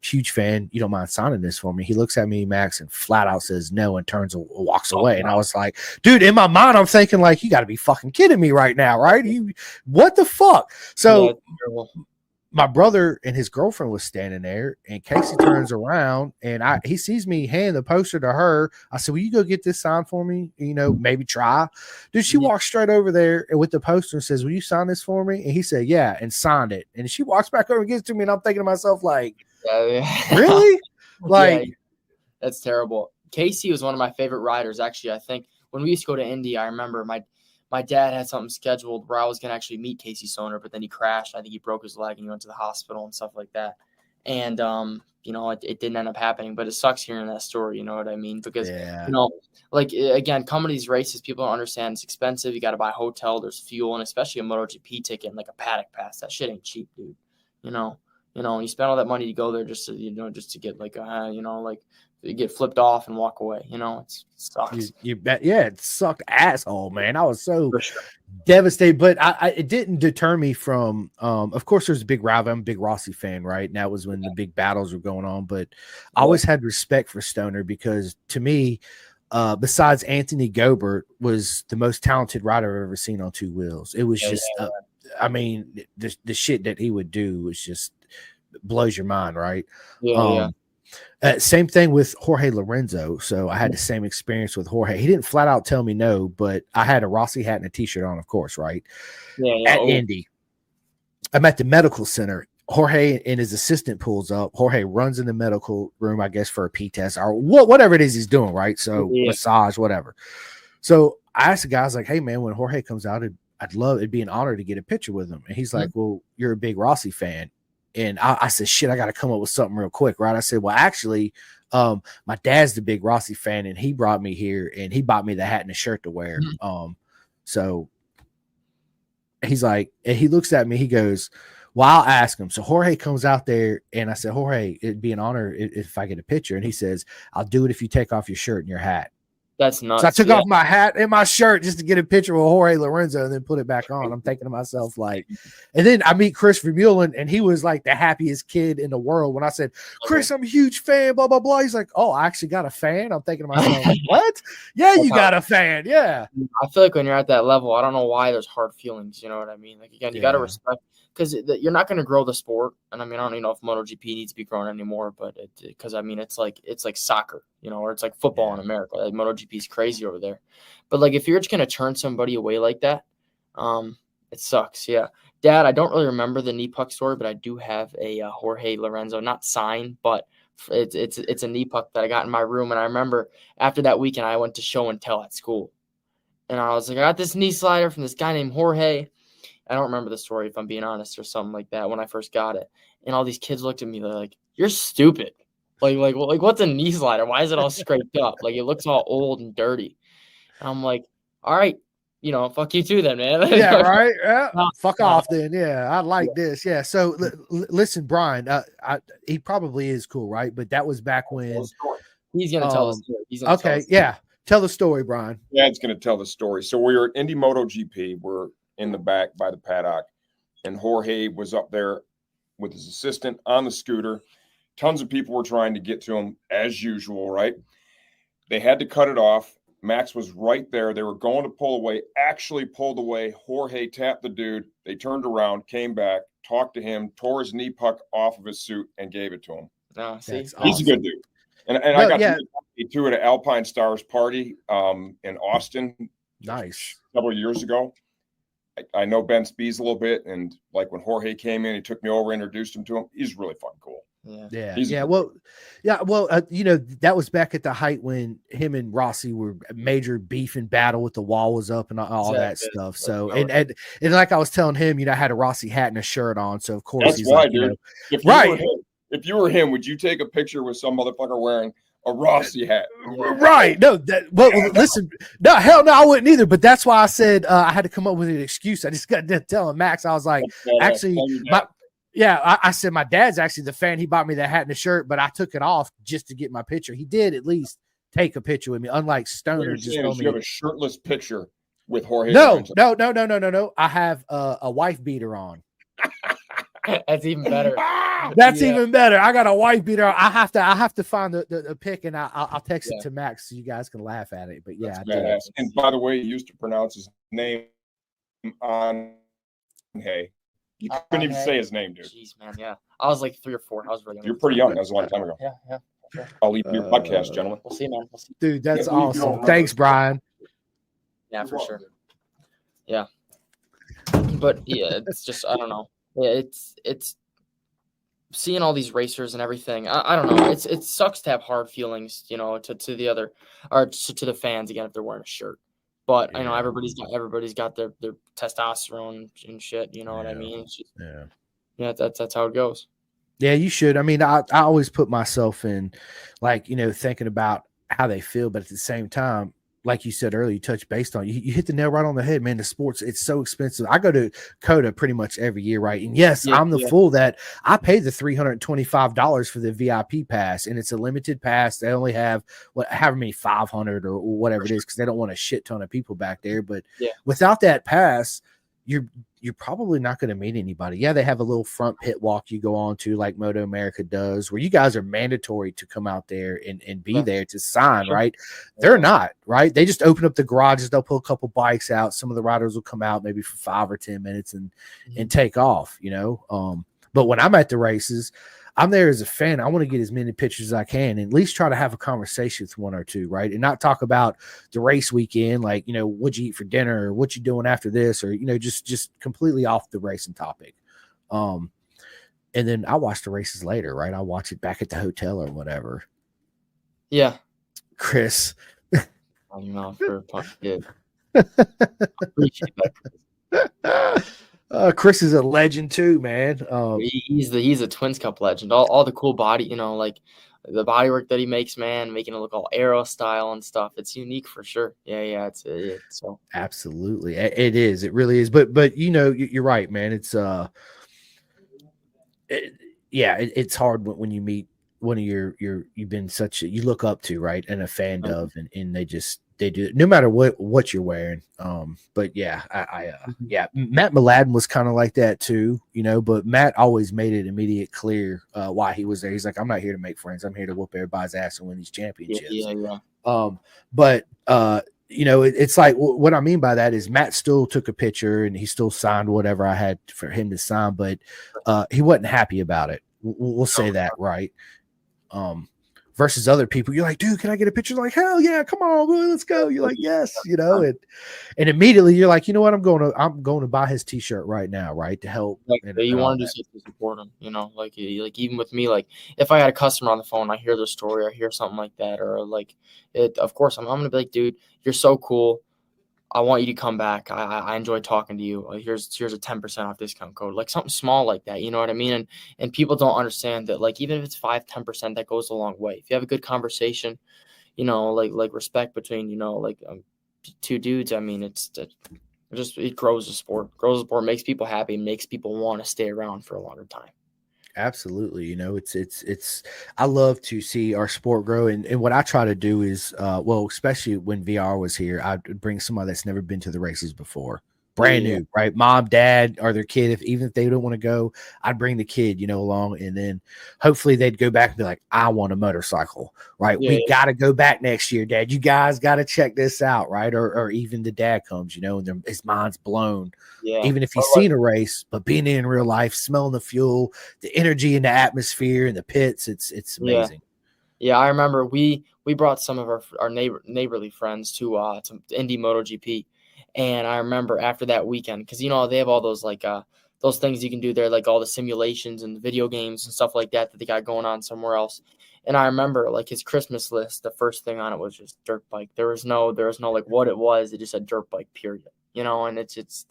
huge fan. You don't mind signing this for me?" He looks at me, Max, and flat out says no and walks away. And I was like, dude, in my mind, I'm thinking like, you got to be fucking kidding me right now, right? What the fuck? So my brother and his girlfriend was standing there, and Casey turns around and he sees me hand the poster to her. I said, "Will you go get this signed for me? You know, maybe try." Dude, she walks straight over there with the poster and says, "Will you sign this for me?" And he said, "Yeah," and signed it. And she walks back over and gives it to me, and I'm thinking to myself, like, really? Like, that's terrible. Casey was one of my favorite riders. Actually, I think when we used to go to Indy, I remember my dad had something scheduled where I was going to actually meet Casey Stoner, but then he crashed. I think he broke his leg and he went to the hospital and stuff like that. And, it didn't end up happening, but it sucks hearing that story. You know what I mean? Because, like, again, coming to these races, people don't understand it's expensive. You got to buy a hotel, there's fuel, and especially a MotoGP ticket and like a paddock pass. That shit ain't cheap, dude. You spend all that money to go there just to get like, you get flipped off and walk away. It sucks. You bet. Yeah, it sucked asshole, man. I was so devastated, but it didn't deter me from, of course, there's a big rival. I'm a big Rossi fan, right? And that was when the big battles were going on, but I always had respect for Stoner because to me, besides Anthony Gobert, was the most talented rider I've ever seen on two wheels. It was just, I mean, the shit that he would do was just blows your mind, right? Same thing with Jorge Lorenzo. So I had the same experience with Jorge. He didn't flat out tell me no, but I had a Rossi hat and a t-shirt on, of course, right? At Indy. I'm at the medical center. Jorge and his assistant pulls up. Jorge runs in the medical room, I guess, for a P test or whatever it is he's doing, right? So massage, whatever. So I asked the guy, I was like, "Hey, man, when Jorge comes out, it'd be an honor to get a picture with him." And he's like, "Well, you're a big Rossi fan." And I said, "Shit, I got to come up with something real quick," right? I said, "Well, actually, my dad's the big Rossi fan, and he brought me here, and he bought me the hat and the shirt to wear." So he's like, and he looks at me, he goes, "Well, I'll ask him." So Jorge comes out there, and I said, "Jorge, it'd be an honor if I get a picture." And he says, "I'll do it if you take off your shirt and your hat." That's nuts. So I took off my hat and my shirt just to get a picture with Jorge Lorenzo and then put it back on. I'm thinking to myself, like, and then I meet Chris Vermeulen, and he was like the happiest kid in the world when I said, "Chris, I'm a huge fan, blah, blah, blah." He's like, "Oh, I actually got a fan?" I'm thinking to myself, what? Yeah, you got a fan. Yeah. I feel like when you're at that level, I don't know why there's hard feelings. You know what I mean? Like, again, you got to respect, because you're not going to grow the sport. And I mean, I don't even know if MotoGP needs to be grown anymore, but because I mean, it's like soccer, or it's like football in America. Like MotoGP is crazy over there. But like, if you're just going to turn somebody away like that, it sucks. Yeah. Dad, I don't really remember the knee puck story, but I do have a Jorge Lorenzo, not signed, but it's a knee puck that I got in my room. And I remember after that weekend, I went to show and tell at school. And I was like, I got this knee slider from this guy named Jorge. I don't remember the story, if I'm being honest, or something like that when I first got it. And all these kids looked at me, they're like, "You're stupid. Like what's a knee slider? Why is it all scraped up? Like, it looks all old and dirty." And I'm like, all right, fuck you too then, man. Yeah, right. Yeah. Fuck off then. Yeah, I like this. Yeah. So listen, Brian, he probably is cool, right? But that was back when he's gonna tell the story. Okay, yeah. Tell the story, Brian. Yeah, it's gonna tell the story. So we were at Indy MotoGP. We're in the back by the paddock, and Jorge was up there with his assistant on the scooter. Tons of people were trying to get to him as usual, right? They had to cut it off. Max was right there. They were going to pull away, actually pulled away. Jorge tapped the dude. They turned around, came back, talked to him, tore his knee puck off of his suit, and gave it to him. He's a good dude. And I got to meet too at an Alpine Stars party in Austin. Nice. Several years ago. I know Ben Spies a little bit, and like when Jorge came in, he took me over, introduced him to him. He's really fun, cool. Yeah. Well, that was back at the height when him and Rossi were major beef and battle with the wall was up and all that stuff. So, and like I was telling him, I had a Rossi hat and a shirt on. So of course that's why, dude. If you were him, would you take a picture with some motherfucker wearing a Rossi hat? Right. No, listen, no, hell no, I wouldn't either. But that's why I said I had to come up with an excuse. I just got to tell him, Max, I was like, actually, I said my dad's actually the fan. He bought me that hat and the shirt, but I took it off just to get my picture. He did at least take a picture with me, unlike Stoner. You have a shirtless picture with Jorge. No. I have a wife beater on. That's even better. That's even better. I got a wife beater on. I have to find the pic, and I'll text it to Max so you guys can laugh at it. But yeah, and by the way, he used to pronounce his name on hey. You couldn't even say his name, dude. Jeez, man, yeah. I was like 3 or 4. I was really young. You're pretty young. That was a long time ago. Yeah. Sure. I'll leave your podcast, gentlemen. We'll see, man. We'll see. Dude, that's awesome. Thanks, Brian. Yeah, for sure. Yeah. But yeah, it's just, I don't know. Yeah, it's seeing all these racers and everything. I don't know. It sucks to have hard feelings, to the other, or to the fans again if they're wearing a shirt. But I know everybody's got their testosterone and shit. You know what I mean? It's just, that's how it goes. Yeah, you should. I mean, I always put myself in, like, thinking about how they feel, but at the same time, like you said earlier, you touched based on you hit the nail right on the head, man. The sports, it's so expensive. I go to COTA pretty much every year, right? And yes, I'm the fool that I paid the $325 for the VIP pass, and it's a limited pass. They only have however many 500 or whatever it is, because they don't want a shit ton of people back there. But without that pass, you're probably not going to meet anybody. Yeah, they have a little front pit walk you go on to, like Moto America does, where you guys are mandatory to come out there and be there to sign, right? They're not, right? They just open up the garages, they'll pull a couple bikes out. Some of the riders will come out maybe for 5 or 10 minutes and take off, But when I'm at the races, I'm there as a fan. I want to get as many pictures as I can and at least try to have a conversation with one or two, right? And not talk about the race weekend, like, what'd you eat for dinner or what you doing after this, or, just completely off the racing topic. And then I watch the races later, right? I watch it back at the hotel or whatever. Yeah. Chris. I'm not for a punt, kid. Appreciate that. Chris is a legend too, man. He's a Twins Cup legend. All the cool body, like the body work that he makes, man, making it look all aero style and stuff. It's unique for sure. Yeah. It's so absolutely it is. It really is. But you're right, man. It's it's hard when you meet one of you've been you look up to, right, and a fan of, and they do it no matter what you're wearing. But Matt Mladen was kind of like that too, but Matt always made it immediate clear why he was there. He's like, I'm not here to make friends. I'm here to whoop everybody's ass and win these championships. It's like what I mean by that is Matt still took a picture and he still signed whatever I had for him to sign, but he wasn't happy about it. We'll say that, right? Versus other people, you're like, dude, can I get a picture? Like, hell yeah, come on, boy, let's go. You're like, yes, and immediately you're like, you know what, I'm going to buy his t-shirt right now, right, to help. Like, you want to do something to support him, like even with me, like if I had a customer on the phone, I hear their story, I hear something like that, or like it. Of course, I'm gonna be like, dude, you're so cool. I want you to come back. I enjoy talking to you. Here's a 10% off discount code, like something small like that. You know what I mean? And people don't understand that, like, even if it's 5-10%, that goes a long way. If you have a good conversation, like respect between, two dudes, I mean, it grows the sport, makes people happy, makes people want to stay around for a longer time. Absolutely. It's I love to see our sport grow. And what I try to do is, especially when VR was here, I'd bring somebody that's never been to the races before. Brand new, right? Mom, dad, or their kid. Even if they don't want to go, I'd bring the kid, along, and then hopefully they'd go back and be like, I want a motorcycle, right? We got to go back next year, Dad. You guys got to check this out, right? Or even the dad comes, and his mind's blown. Yeah. Even if he's seen a race, but being in real life, smelling the fuel, the energy in the atmosphere and the pits, it's amazing. Yeah, I remember we brought some of our neighborly friends to Indy MotoGP. And I remember after that weekend, because, they have all those like those things you can do there, like all the simulations and the video games and stuff like that they got going on somewhere else. And I remember like his Christmas list, the first thing on it was just dirt bike. There was no like what it was. It just said dirt bike, period. And that's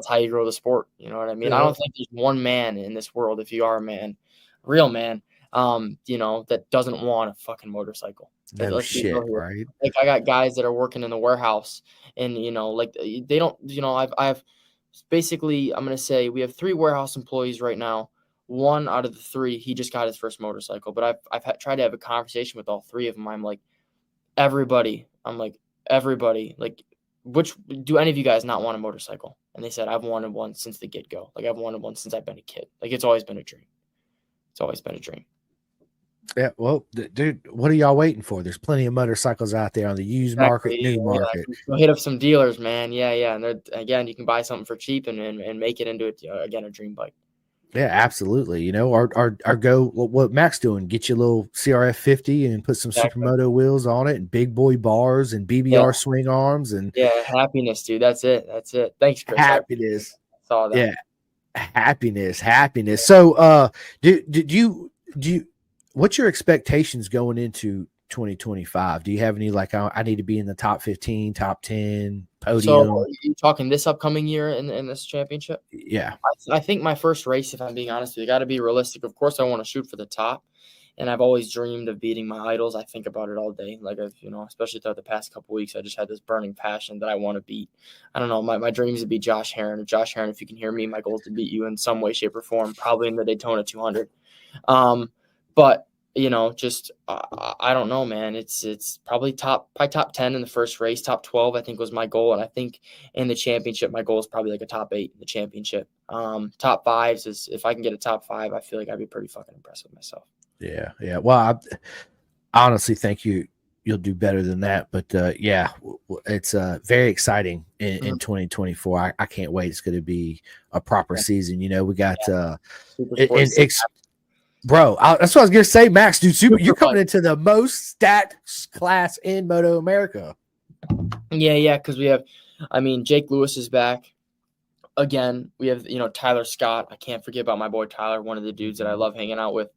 how you grow the sport. You know what I mean? I don't think there's one man in this world, if you are a man, real man, that doesn't want a fucking motorcycle. No shit, right? Like I got guys that are working in the warehouse and, like they don't, I've basically, I'm going to say we have 3 warehouse employees right now. 1 out of the 3, he just got his first motorcycle, but I've tried to have a conversation with all 3 of them. I'm like, everybody, like, which do any of you guys not want a motorcycle? And they said, I've wanted one since the get-go. Like I've wanted one since I've been a kid. Like it's always been a dream. It's always been a dream. Yeah, well, dude, what are y'all waiting for? There's plenty of motorcycles out there on the used market, new market. Go hit up some dealers, man. Yeah. And again, you can buy something for cheap and make it into again a dream bike. Yeah, absolutely. Our go. What Mac's doing? Get you a little CRF 50 and put some Supermoto wheels on it, and big boy bars and BBR swing arms, and happiness, dude. That's it. Thanks, Chris. Happiness. I saw that. Yeah, happiness. So, do you? What's your expectations going into 2025? Do you have any like I need to be in the top 15, top 10 podium? So are you talking this upcoming year in this championship? Yeah. I think my first race, if I'm being honest with you, got to be realistic. Of course, I want to shoot for the top, and I've always dreamed of beating my idols. I think about it all day. Like, especially throughout the past couple of weeks, I just had this burning passion that I want to beat. I don't know. My dream is to beat Josh Herrin. Josh Herrin, if you can hear me, my goal is to beat you in some way, shape, or form, probably in the Daytona 200. But just I don't know, man. It's probably top 10 in the first race. Top 12, I think, was my goal, and I think in the championship, my goal is probably like a top 8 in the championship. Top 5s is if I can get a top 5, I feel like I'd be pretty fucking impressed with myself. Yeah. Well, I honestly think you'll do better than that. But it's very exciting in 2024. I can't wait. It's going to be a proper season. We got bro, that's what I was gonna say, Max, dude. You're coming into the most stacked class in Moto America. Yeah, because we have, Jake Lewis is back again. We have, Tyler Scott. I can't forget about my boy Tyler, one of the dudes that I love hanging out with.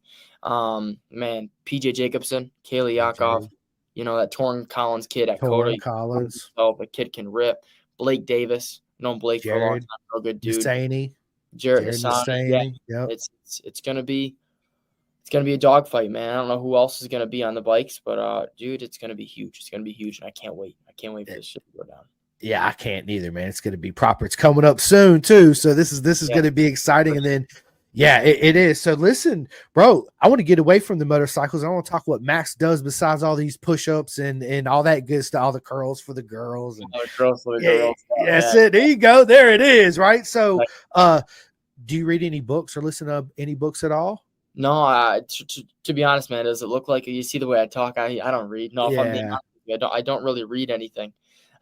Man, PJ Jacobson, Kaylee Yakov, that Torrin Collins kid at Coda. Collins. Oh, the kid can rip. Blake Davis, known Blake for a long time, real good dude. Jared Nassani. Yeah, it's gonna be. It's going to be a dogfight, man. I don't know who else is going to be on the bikes, but, dude, it's going to be huge. It's going to be huge, and I can't wait. I can't wait for this shit to go down. Yeah, I can't neither, man. It's going to be proper. It's coming up soon, too, so this is going to be exciting. And then, it is. So, listen, bro, I want to get away from the motorcycles. I want to talk what Max does besides all these push-ups and all that good stuff, all the curls for the girls. And, curls for the girls. That's it. There you go. There it is, right? So, do you read any books or listen to any books at all? No, to be honest, man, does it look like you see the way I talk? I don't read. No, if I'm being honest with you, I don't really read anything.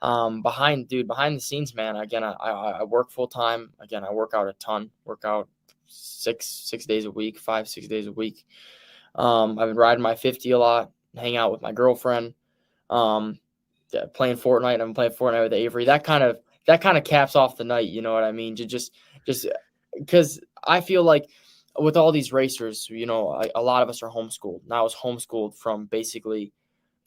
Behind the scenes, man. Again, I work full time. Again, I work out a ton. Work out 6 days a week, 5-6 days a week. I've been riding my 50 a lot, hang out with my girlfriend, playing Fortnite. I'm playing Fortnite with Avery. That kind of caps off the night. You know what I mean? Just because I feel like, with all these racers, a lot of us are homeschooled. Now I was homeschooled from basically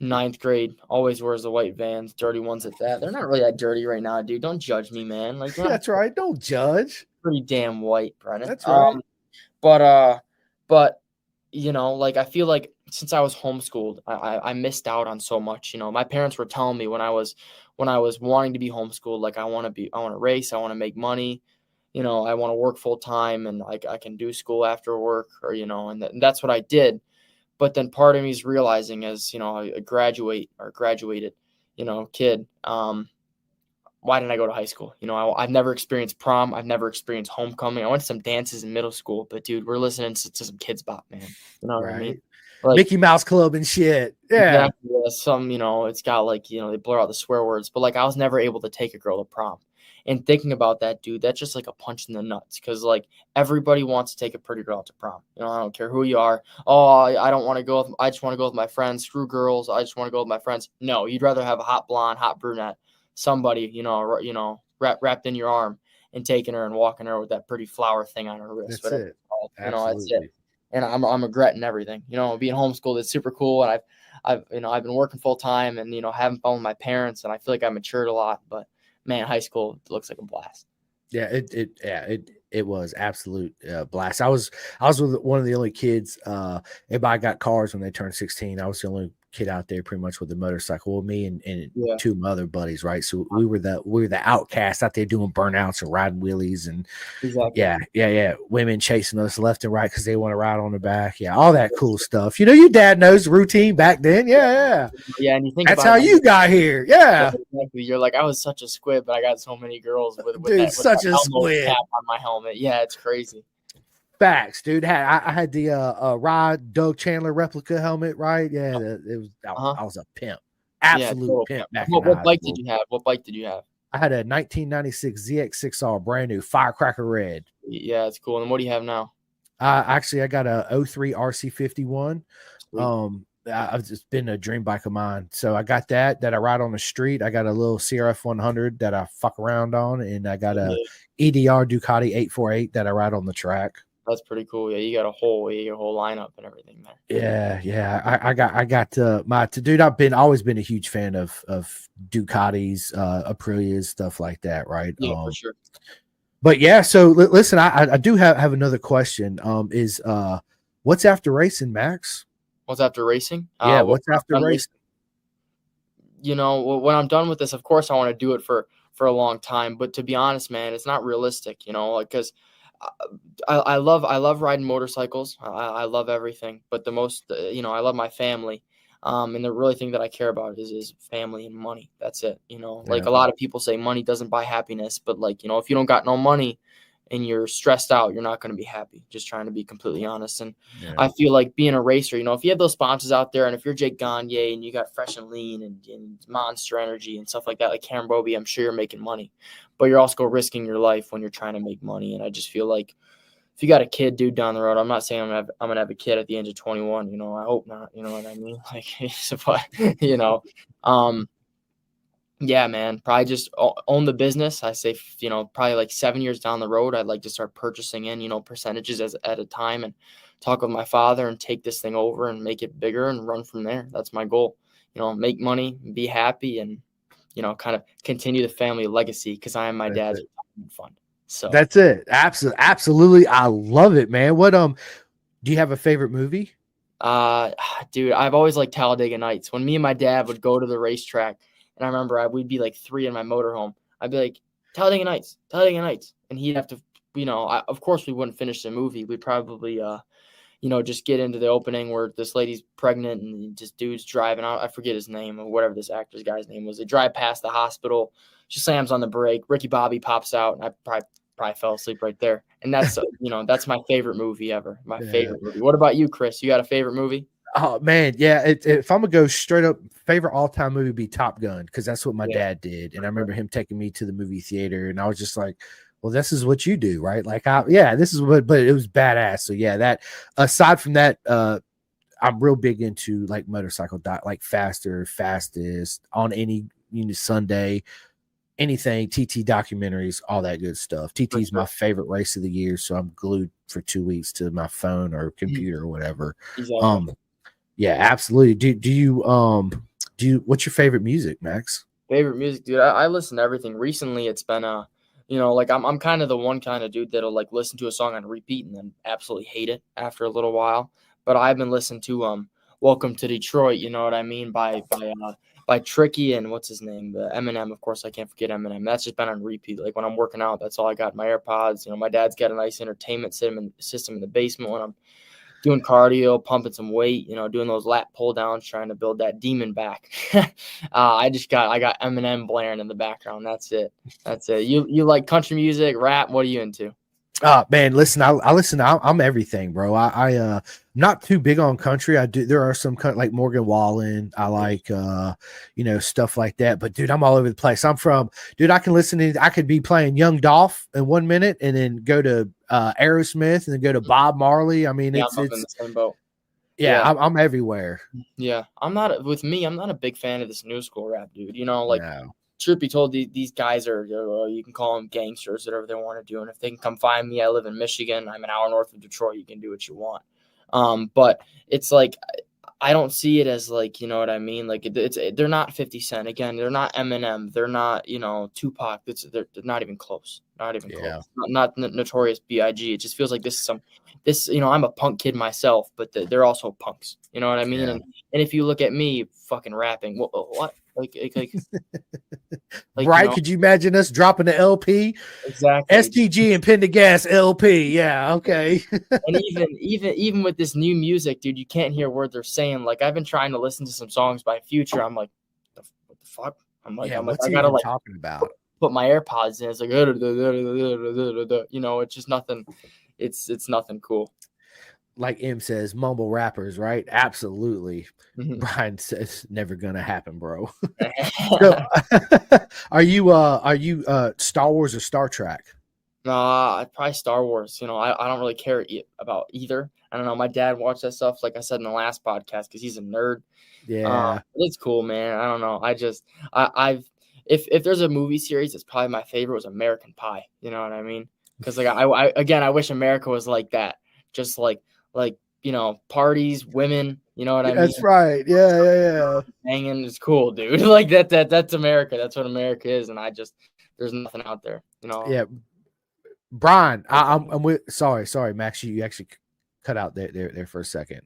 9th grade. Always wears the white Vans, dirty ones at that. They're not really that dirty right now, dude. Don't judge me, man. Like that's right. Don't judge. Pretty damn white, Brennan. That's right. But I feel like since I was homeschooled, I missed out on so much. My parents were telling me when I was wanting to be homeschooled, like I want to race, I want to make money. I want to work full time and I can do school after work and that's what I did. But then part of me is realizing as, a graduated, kid, why didn't I go to high school? I've never experienced prom. I've never experienced homecoming. I went to some dances in middle school, but dude, we're listening to some Kids Bop, man. You know what I mean? Like, Mickey Mouse Club and shit. Yeah. Exactly. Some, it's got like, they blur out the swear words, but like I was never able to take a girl to prom. And thinking about that, dude, that's just like a punch in the nuts because like everybody wants to take a pretty girl out to prom. I don't care who you are. Oh, I don't want to go. I just want to go with my friends. Screw girls. I just want to go with my friends. No, you'd rather have a hot blonde, hot brunette somebody, wrapped in your arm and taking her and walking her with that pretty flower thing on her wrist. That's it. That's it. And I'm regretting everything. Being homeschooled is super cool, and I've been working full time and having fun with my parents, and I feel like I matured a lot. But man, high school looks like a blast. Yeah, it was absolute blast. I was with one of the only kids. Everybody got cars when they turned 16. I was the only kid out there pretty much with a motorcycle. Well, me and two of my other buddies, right? So we were the outcasts out there doing burnouts and riding wheelies and women chasing us left and right because they want to ride on the back. Yeah, all that cool stuff. Your dad knows the routine back then. Yeah. And you think that's how you got here. Yeah. Exactly. You're like, I was such a squid, but I got so many girls with dude, that, such a squid cap on my helmet. Yeah, it's crazy. Facts, dude. I had the Rod Doug Chandler replica helmet, right? Yeah, I was a pimp, absolute pimp. What bike did you have? What bike did you have? I had a 1996 ZX6R, brand new, firecracker red. Yeah, it's cool. And what do you have now? Actually, I got a 03 RC51. I've just been a dream bike of mine. So I got that I ride on the street. I got a little CRF 100 that I fuck around on, and I got a EDR Ducati 848 that I ride on the track. That's pretty cool. Yeah, you got a whole lineup and everything there. Yeah. I got dude. Always been a huge fan of Ducatis, Aprilias, stuff like that, right? Yeah, for sure. But yeah, so listen, I do have another question. Is what's after racing, Max? What's after racing? Yeah, what's after racing? When I'm done with this, of course I want to do it for a long time. But to be honest, man, it's not realistic. Because I love riding motorcycles. I love everything, but the most, I love my family. And the really thing that I care about is family and money. That's it. Like a lot of people say money doesn't buy happiness, but if you don't got no money and you're stressed out, you're not going to be happy. Just trying to be completely honest. And I feel like being a racer, if you have those sponsors out there, and if you're Jake Gagne and you got Fresh and Lean and Monster Energy and stuff like that, like Cameron Bobby, I'm sure you're making money, but you're also risking your life when you're trying to make money. And I just feel like if you got a kid, dude, down the road, I'm not saying I'm going to have a kid at the age of 21, I hope not, you know what I mean? Like, but, yeah, man, probably just own the business. I say, probably like 7 years down the road, I'd like to start purchasing in, percentages at a time and talk with my father and take this thing over and make it bigger and run from there. That's my goal, make money, be happy, and, kind of continue the family legacy because I am my dad's fund. So that's it. Absolutely. I love it, man. What, do you have a favorite movie? Dude, I've always liked Talladega Nights. When me and my dad would go to the racetrack, and I remember we'd be like 3 in my motorhome. I'd be like, Talladega Nights. And he'd have to, of course we wouldn't finish the movie. We'd probably, just get into the opening where this lady's pregnant and just dude's driving out. I forget his name or whatever this actor's guy's name was. They drive past the hospital. She slams on the brake. Ricky Bobby pops out, and I probably fell asleep right there. And that's, that's my favorite movie ever. My favorite movie. What about you, Chris? You got a favorite movie? Oh man, yeah. If I'm gonna go straight up, favorite all-time movie would be Top Gun, because that's what my dad did, and I remember him taking me to the movie theater, and I was just like, "Well, this is what you do, right?" Like, this is what. But it was badass. So yeah, that. Aside from that, I'm real big into like motorcycle, like faster, fastest on any Sunday, anything TT documentaries, all that good stuff. TT is my favorite race of the year, so I'm glued for 2 weeks to my phone or computer or whatever. Exactly. Yeah, absolutely. Do you what's your favorite music, Max? Favorite music, dude. I listen to everything. Recently it's been like I'm kind of the one kind of dude that'll like listen to a song on repeat and then absolutely hate it after a little while. But I've been listening to Welcome to Detroit, you know what I mean, by Tricky and what's his name? Eminem, of course. I can't forget Eminem. That's just been on repeat. Like when I'm working out, that's all I got. My AirPods. My dad's got a nice entertainment system in the basement when I'm doing cardio, pumping some weight. Doing those lat pull downs, trying to build that demon back. I got Eminem blaring in the background. That's it. You like country music, rap? What are you into? Man, listen, I listen. I'm everything, bro. I'm not too big on country. There are some like Morgan Wallen. I like, stuff like that. But dude, I'm all over the place. I can listen to. I could be playing Young Dolph in 1 minute, and then go to Aerosmith, and then go to Bob Marley. I mean, it's in the same boat. Yeah, I'm everywhere. Yeah, I'm not a big fan of this new school rap, dude. truth be told, these guys are, you can call them gangsters, whatever they want to do. And if they can come find me, I live in Michigan. I'm an hour north of Detroit. You can do what you want. But it's like, I don't see it as like, you know what I mean? Like they're not 50 Cent. Again, they're not Eminem. They're not, Tupac. They're not even close. Not even close. Not Notorious B.I.G. It just feels like I'm a punk kid myself, but they're also punks. You know what I mean? Yeah. And if you look at me fucking rapping, what? Like right? Could you imagine us dropping the LP? Exactly. STG and Pendergast LP. Yeah. Okay. And even with this new music, dude, you can't hear what they're saying. Like I've been trying to listen to some songs by Future. I'm like, what the fuck? What's he even talking about? Put my AirPods in. It's like, it's just nothing. It's nothing cool. Like M says, mumble rappers, right? Absolutely. Mm-hmm. Brian says, never gonna happen, bro. So, are you Star Wars or Star Trek? Probably Star Wars. I don't really care about either. I don't know. My dad watched that stuff, like I said in the last podcast, because he's a nerd. Yeah, it's cool, man. I don't know. If there's a movie series, it's probably my favorite was American Pie. You know what I mean? Because like I wish America was like that. Just like parties, women, you know what I mean? That's right. Yeah. Hanging is cool, dude. Like that's America. That's what America is. And there's nothing out there, Yeah. Brian, I'm with, sorry, Max, you actually cut out there for a second.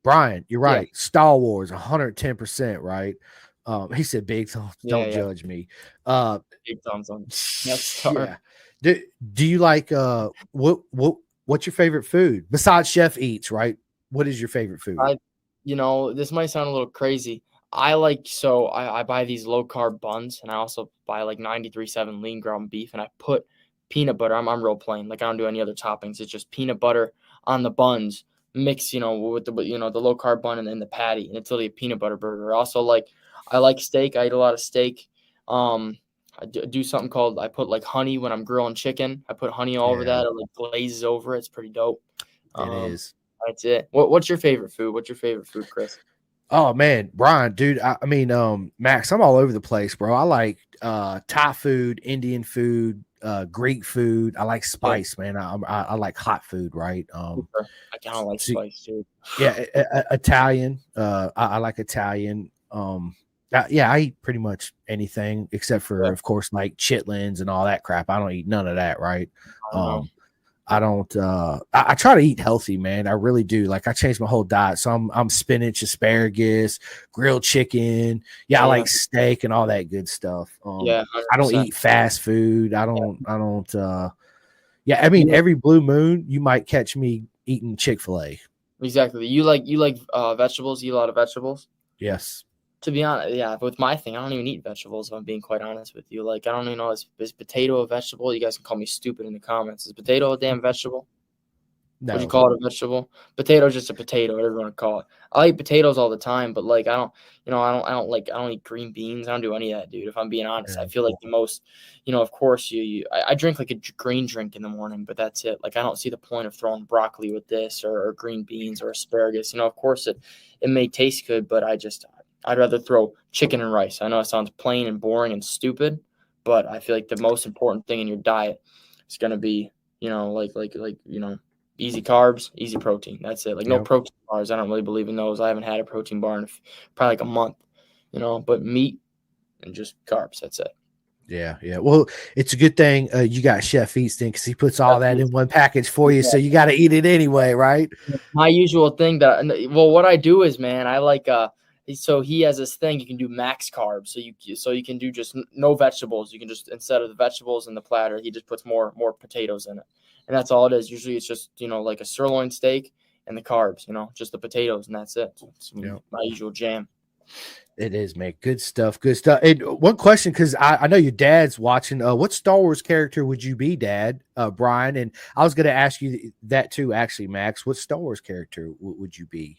Brian, you're right. Yeah. Star Wars, 110%, right? He said big thumbs, don't judge me. Big thumbs on that. Yeah. Do you like what's your favorite food besides Chef Eats, right? What is your favorite food? This might sound a little crazy. I buy these low carb buns, and I also buy like 93.7 lean ground beef, and I put peanut butter. I'm real plain. Like I don't do any other toppings. It's just peanut butter on the buns, mix, with the low carb bun and then the patty, and it's literally a peanut butter burger. Also, I like steak. I eat a lot of steak. I do something called, I put like honey when I'm grilling chicken. I put honey all over that. It like glazes over. It's pretty dope. It is. That's it. What's your favorite food? What's your favorite food, Chris? Oh man, Brian, dude. I mean, Max, I'm all over the place, bro. I like Thai food, Indian food, Greek food. I like spice, man. I like hot food, right? I kind of like spice too. Yeah, Italian. I like Italian. I eat pretty much anything except for, of course, like chitlins and all that crap. I don't eat none of that, right? I don't. I try to eat healthy, man. I really do. Like I changed my whole diet, so I'm spinach, asparagus, grilled chicken. I like steak and all that good stuff. 100%. I don't eat fast food. I don't. I mean, every blue moon you might catch me eating Chick-fil-A. Exactly. You like vegetables? You eat a lot of vegetables? Yes. To be honest, with my thing, I don't even eat vegetables, if I'm being quite honest with you. Like, I don't even know, is potato a vegetable? You guys can call me stupid in the comments. Is potato a damn vegetable? No. Would you call it a vegetable? Potato is just a potato, whatever you want to call it. I eat potatoes all the time, but like, I don't eat green beans. I don't do any of that, dude. If I'm being honest, I feel like the most, of course I drink like a green drink in the morning, but that's it. Like, I don't see the point of throwing broccoli with this or green beans or asparagus. Of course it may taste good, but I'd rather throw chicken and rice. I know it sounds plain and boring and stupid, but I feel like the most important thing in your diet is going to be, easy carbs, easy protein. That's it. Like no protein bars. I don't really believe in those. I haven't had a protein bar in probably like a month, but meat and just carbs. That's it. Yeah. Well, it's a good thing you got Chef Eats then, because he puts all that in one package for you, so you got to eat it anyway, right? My usual thing what I do is, man, I like so he has this thing you can do max carbs, so you can do just no vegetables. You can just, instead of the vegetables in the platter, he just puts more potatoes in it, and that's all it is. Usually it's just like a sirloin steak and the carbs, just the potatoes, and that's it. It's my usual jam. It is, man. Good stuff. And one question, because I know your dad's watching. What Star Wars character would you be, Dad? Brian? And I was going to ask you that too, actually, Max. What Star Wars character would you be?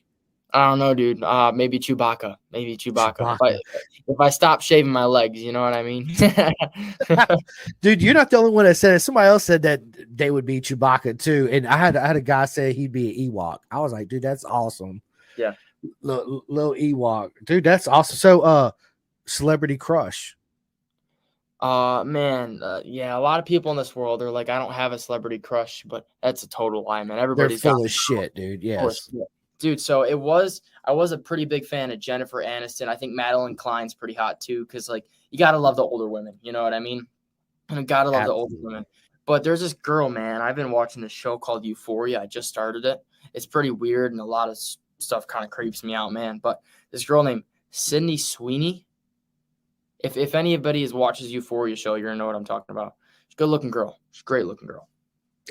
I don't know, dude. Maybe Chewbacca. If I stop shaving my legs, you know what I mean? Dude, you're not the only one that said it. Somebody else said that they would be Chewbacca too. And I had a guy say he'd be an Ewok. I was like, dude, that's awesome. Yeah. Little Ewok. Dude, that's awesome. So celebrity crush? Man, yeah, a lot of people in this world are like, I don't have a celebrity crush, but that's a total lie, man. They're Everybody's full got of shit, dude. Yes. Dude, so I was a pretty big fan of Jennifer Aniston. I think Madeline Klein's pretty hot too, because like you gotta love the older women, you know what I mean? And I gotta love the older women. But there's this girl, man. I've been watching this show called Euphoria. I just started it. It's pretty weird, and a lot of stuff kind of creeps me out, man. But this girl named Sydney Sweeney. If anybody watches Euphoria show, you're gonna know what I'm talking about. She's a good looking girl. She's a great looking girl.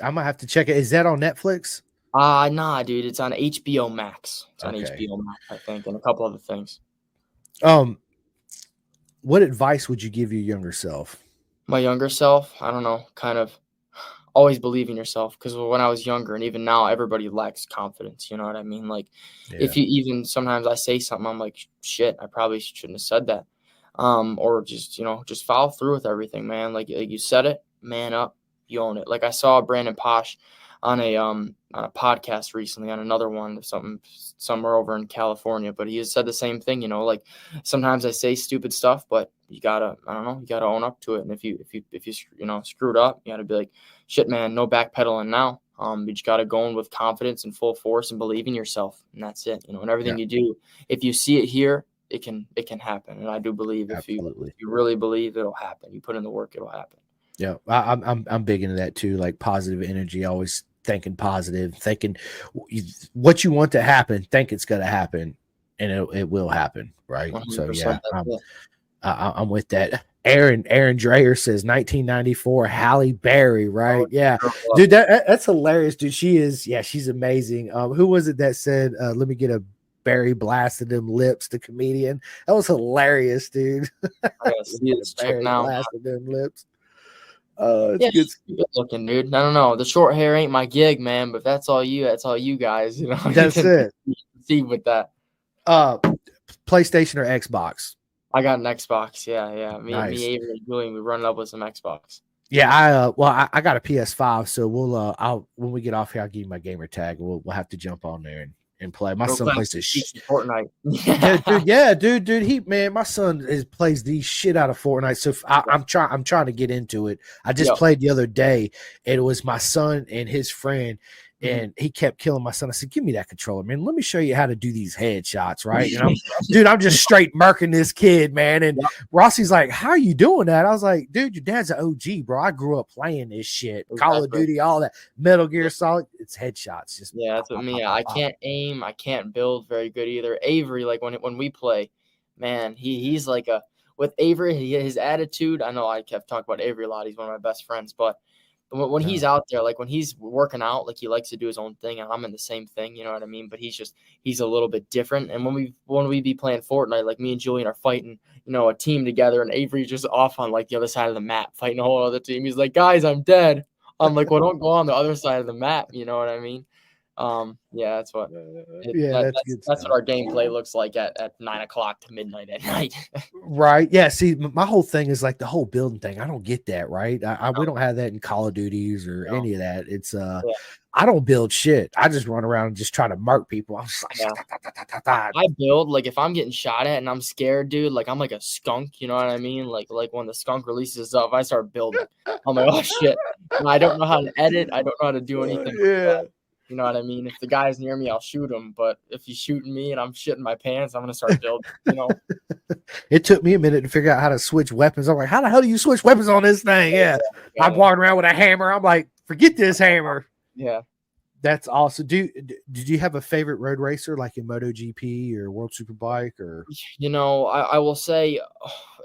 I'm gonna have to check it. Is that on Netflix? Nah, dude. It's on HBO Max. It's on HBO Max, I think, and a couple other things. What advice would you give your younger self? My younger self, I don't know, kind of always believe in yourself, because when I was younger and even now, everybody lacks confidence. You know what I mean? Like, if you even sometimes I say something, I'm like, shit, I probably shouldn't have said that. Or just, just follow through with everything, man. Like you said it, man up, you own it. Like I saw Brandon Posh on a podcast recently, on another one, somewhere over in California, but he has said the same thing, like sometimes I say stupid stuff, but you gotta own up to it. And if you screwed up, you gotta be like, shit, man, no backpedaling now. You just gotta go in with confidence and full force and believe in yourself. And that's it, and everything you do, if you see it here, it can happen. And I do believe if you really believe, it'll happen. You put in the work, it'll happen. Yeah. I'm big into that too. Like positive energy, always thinking positive, thinking what you want to happen, think it's going to happen, and it will happen. Right. So yeah, I'm with that. Aaron Dreyer says 1994 Halle Berry, right? Yeah, dude, that's hilarious, dude. She's amazing. Who was it that said, let me get a Barry blasted them lips, the comedian? That was hilarious, dude. Barry blasted them lips. It's good looking, dude. I don't know. The short hair ain't my gig, man, but that's all you guys, That's it. See with that. PlayStation or Xbox? I got an Xbox. Yeah. Me, Avery, and Julian, we run up with some Xbox. Yeah, I got a PS5, so we'll when we get off here, I'll give you my gamer tag. We'll have to jump on there and play. My son plays this shit. Fortnite. Dude, my son plays the shit out of Fortnite. So I'm trying to get into it. I just played the other day, and it was my son and his friend, and he kept killing my son. I said, give me that controller, man. Let me show you how to do these headshots, right? And I'm just straight murking this kid, man. And Rossi's like, how are you doing that? I was like, dude, your dad's an OG, bro. I grew up playing this shit. Call of Duty, all that. Metal Gear Solid, it's headshots. That's what me. I can't aim. I can't build very good either. Avery, like when we play, man, he's like with Avery, his attitude. I know I kept talking about Avery a lot. He's one of my best friends, but when he's out there, like when he's working out, like he likes to do his own thing, and I'm in the same thing, you know what I mean? But he's a little bit different. And when we be playing Fortnite, like me and Julian are fighting, a team together, and Avery's just off on like the other side of the map fighting a whole other team. He's like, guys, I'm dead. I'm like, well, don't go on the other side of the map, you know what I mean? That's what that's what our gameplay looks like at 9:00 to midnight at night. Right. Yeah. See, my whole thing is like the whole building thing. I don't get that, right? We don't have that in Call of Duties or any of that. It's I don't build shit. I just run around and just try to mark people. I'm just like, I build, like if I'm getting shot at and I'm scared, dude, like I'm like a skunk, you know what I mean? Like when the skunk releases stuff, I start building. I'm like, oh shit. And I don't know how to edit. I don't know how to do anything. Yeah. You know what I mean? If the guy's near me, I'll shoot him. But if he's shooting me and I'm shitting my pants, I'm going to start building, It took me a minute to figure out how to switch weapons. I'm like, how the hell do you switch weapons on this thing? Yeah. I'm walking around with a hammer. I'm like, forget this hammer. Yeah. That's awesome. Did you have a favorite road racer like in MotoGP or World Superbike or? I will say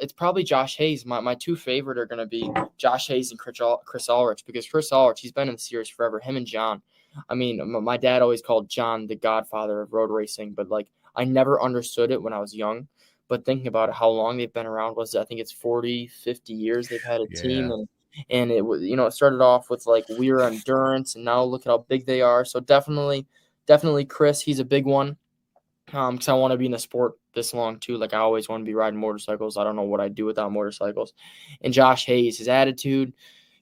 it's probably Josh Hayes. My two favorite are going to be Josh Hayes and Chris Ulrich, because Chris Ulrich, he's been in the series forever. Him and John. I mean, my dad always called John the godfather of road racing, but like I never understood it when I was young. But thinking about it, how long they've been around, I think it's 40, 50 years they've had a team. And it was, it started off with like Weir Endurance, and now look at how big they are. So definitely Chris, he's a big one. Because I want to be in the sport this long too. Like I always want to be riding motorcycles. I don't know what I'd do without motorcycles. And Josh Hayes, his attitude,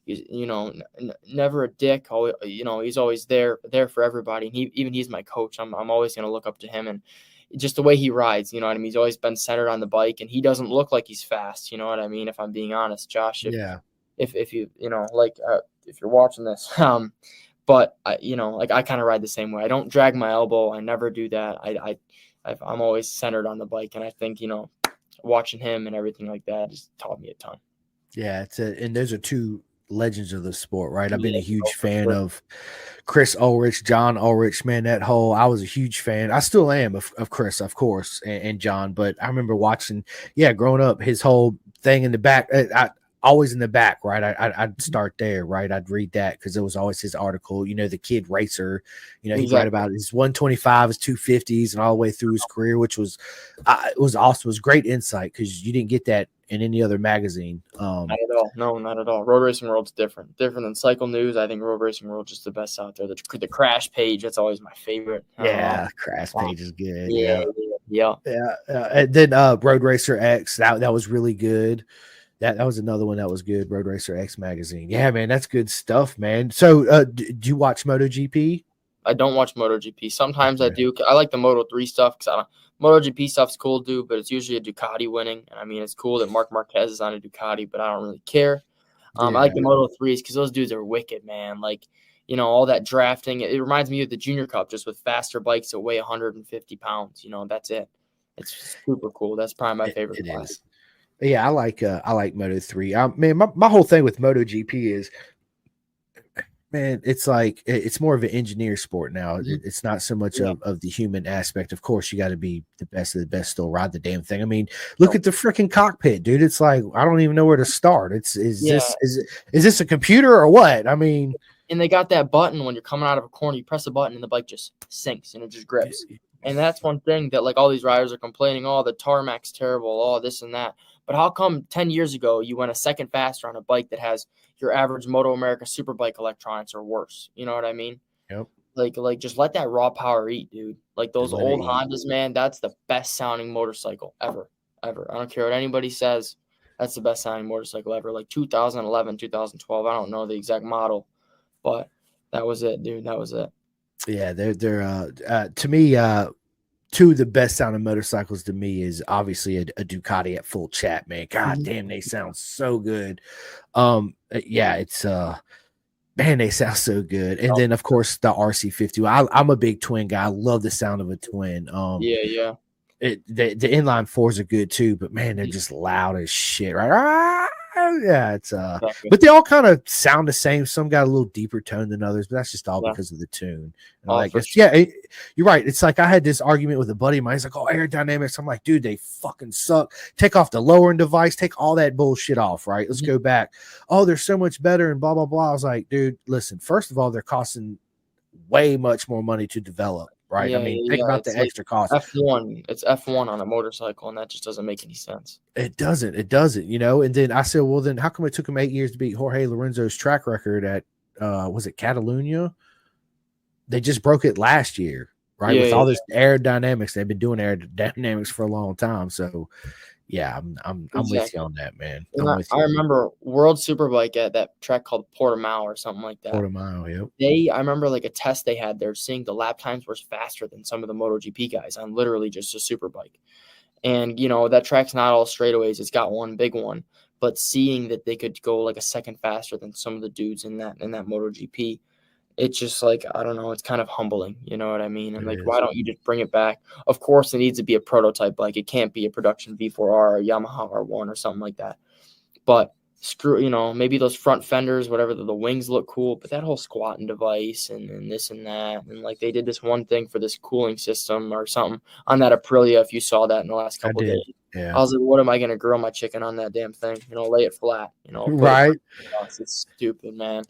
he's, you know, never a dick. Always, you know, he's always there for everybody. And he's my coach. I'm always going to look up to him, and just the way he rides, you know what I mean? He's always been centered on the bike, and he doesn't look like he's fast. You know what I mean? If I'm being honest, Josh, if you, you know, like, if you're watching this, but I, you know, like I kind of ride the same way. I don't drag my elbow. I never do that. I'm always centered on the bike. And I think, you know, watching him and everything like that just taught me a ton. Yeah. And those are two legends of the sport, right? I've been a huge fan of Chris Ulrich, John Ulrich, man. I was a huge fan. I still am of Chris, of course, and John. But I remember watching, growing up, his whole thing in the back. Always in the back, right? I'd start there, right? I'd read that because it was always his article. You know, the kid racer. You know, he'd write about his 125, his 250s, and all the way through his career, which was it was awesome. It was great insight because you didn't get that in any other magazine. Not at all. No, not at all. Road Racing World's different than Cycle News. I think Road Racing World's just the best out there. The Crash page, that's always my favorite. Yeah, Crash page is good. Yeah. And then Road Racer X, that was really good. That was another one that was good. Road Racer X magazine. Yeah, man, that's good stuff, man. So, do you watch MotoGP? I don't watch MotoGP. Sometimes I do. I like the Moto3 stuff because MotoGP stuff's cool, dude, but it's usually a Ducati winning. And I mean, it's cool that Marc Marquez is on a Ducati, but I don't really care. I like the Moto3s because those dudes are wicked, man. Like, you know, all that drafting. It reminds me of the Junior Cup, just with faster bikes that weigh 150 pounds. You know, that's it. It's super cool. That's probably my favorite class. Is. Yeah, I like Moto3. Man, my whole thing with MotoGP is, man, it's like it's more of an engineer sport now. It's not so much of the human aspect. Of course, you got to be the best of the best, still ride the damn thing. I mean, look at the freaking cockpit, dude. It's like I don't even know where to start. Is this a computer or what? I mean, and they got that button when you're coming out of a corner. You press a button and the bike just sinks and it just grips. And that's one thing that like all these riders are complaining. Oh, the tarmac's terrible. Oh, this and that. But how come 10 years ago you went a second faster on a bike that has your average Moto America Superbike electronics or worse? You know what I mean? Yep. Like just let that raw power eat, dude. Like those old Hondas, man, that's the best sounding motorcycle ever. I don't care what anybody says. That's the best sounding motorcycle ever. Like 2011, 2012. I don't know the exact model, but that was it, dude. That was it. Yeah, they're to me, two of the best sounding motorcycles to me is obviously a Ducati at full chat, man. God damn, they sound so good. It's man, they sound so good. And then of course the RC50. I'm a big twin guy. I love the sound of a twin. The inline fours are good too, but man, they're just loud as shit, right? Yeah, it's but they all kind of sound the same. Some got a little deeper tone than others, but that's just all because of the tune. And you're right. It's like I had this argument with a buddy of mine. He's like, "Oh, aerodynamics." I'm like, "Dude, they fucking suck. Take off the lowering device. Take all that bullshit off. Right? Let's go back. Oh, they're so much better and blah blah blah." I was like, "Dude, listen. First of all, they're costing way much more money to develop." Right. I mean, think about the extra cost. F1, it's F1 on a motorcycle, and that just doesn't make any sense. It doesn't, you know. And then I said, well, then how come it took him 8 years to beat Jorge Lorenzo's track record at was it Catalunya? They just broke it last year, right? With all this aerodynamics. They've been doing aerodynamics for a long time. So yeah, I'm with you on that, man. I remember World Superbike at that track called Portimao or something like that. Portimao, yep. I remember like a test they had there, seeing the lap times were faster than some of the MotoGP guys on literally just a Superbike. And you know that track's not all straightaways; it's got one big one. But seeing that they could go like a second faster than some of the dudes in that MotoGP, it's just like, I don't know, it's kind of humbling, you know what I mean? And why don't you just bring it back? Of course, it needs to be a prototype bike. It can't be a production V4R or Yamaha R1 or something like that. But screw, you know, maybe those front fenders, whatever, the wings look cool, but that whole squatting device and this and that. And like they did this one thing for this cooling system or something on that Aprilia, if you saw that in the last couple of days. Yeah. I was like, what am I going to grill my chicken on that damn thing? You know, lay it flat, you know. Right. It's stupid, man.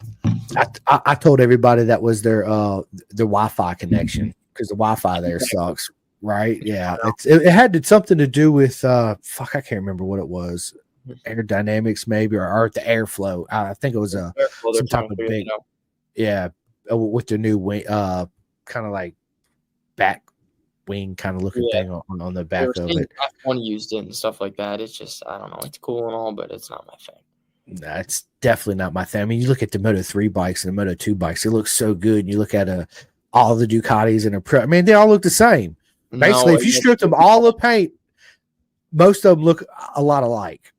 I told everybody that was their Wi-Fi connection because the Wi-Fi there sucks, right? Yeah, it had something to do with I can't remember what it was, aerodynamics maybe or the airflow. I think it was some type of big, with the new wing, kind of like back wing kind of looking thing on the back of it. F1 used it and stuff like that. It's just, I don't know, it's cool and all, but it's not my thing. That's definitely not my thing. I mean, you look at the Moto3 bikes and the Moto2 bikes, they look so good. And you look at all the Ducatis and I mean, they all look the same. Basically, if you strip them all of paint, most of them look a lot alike.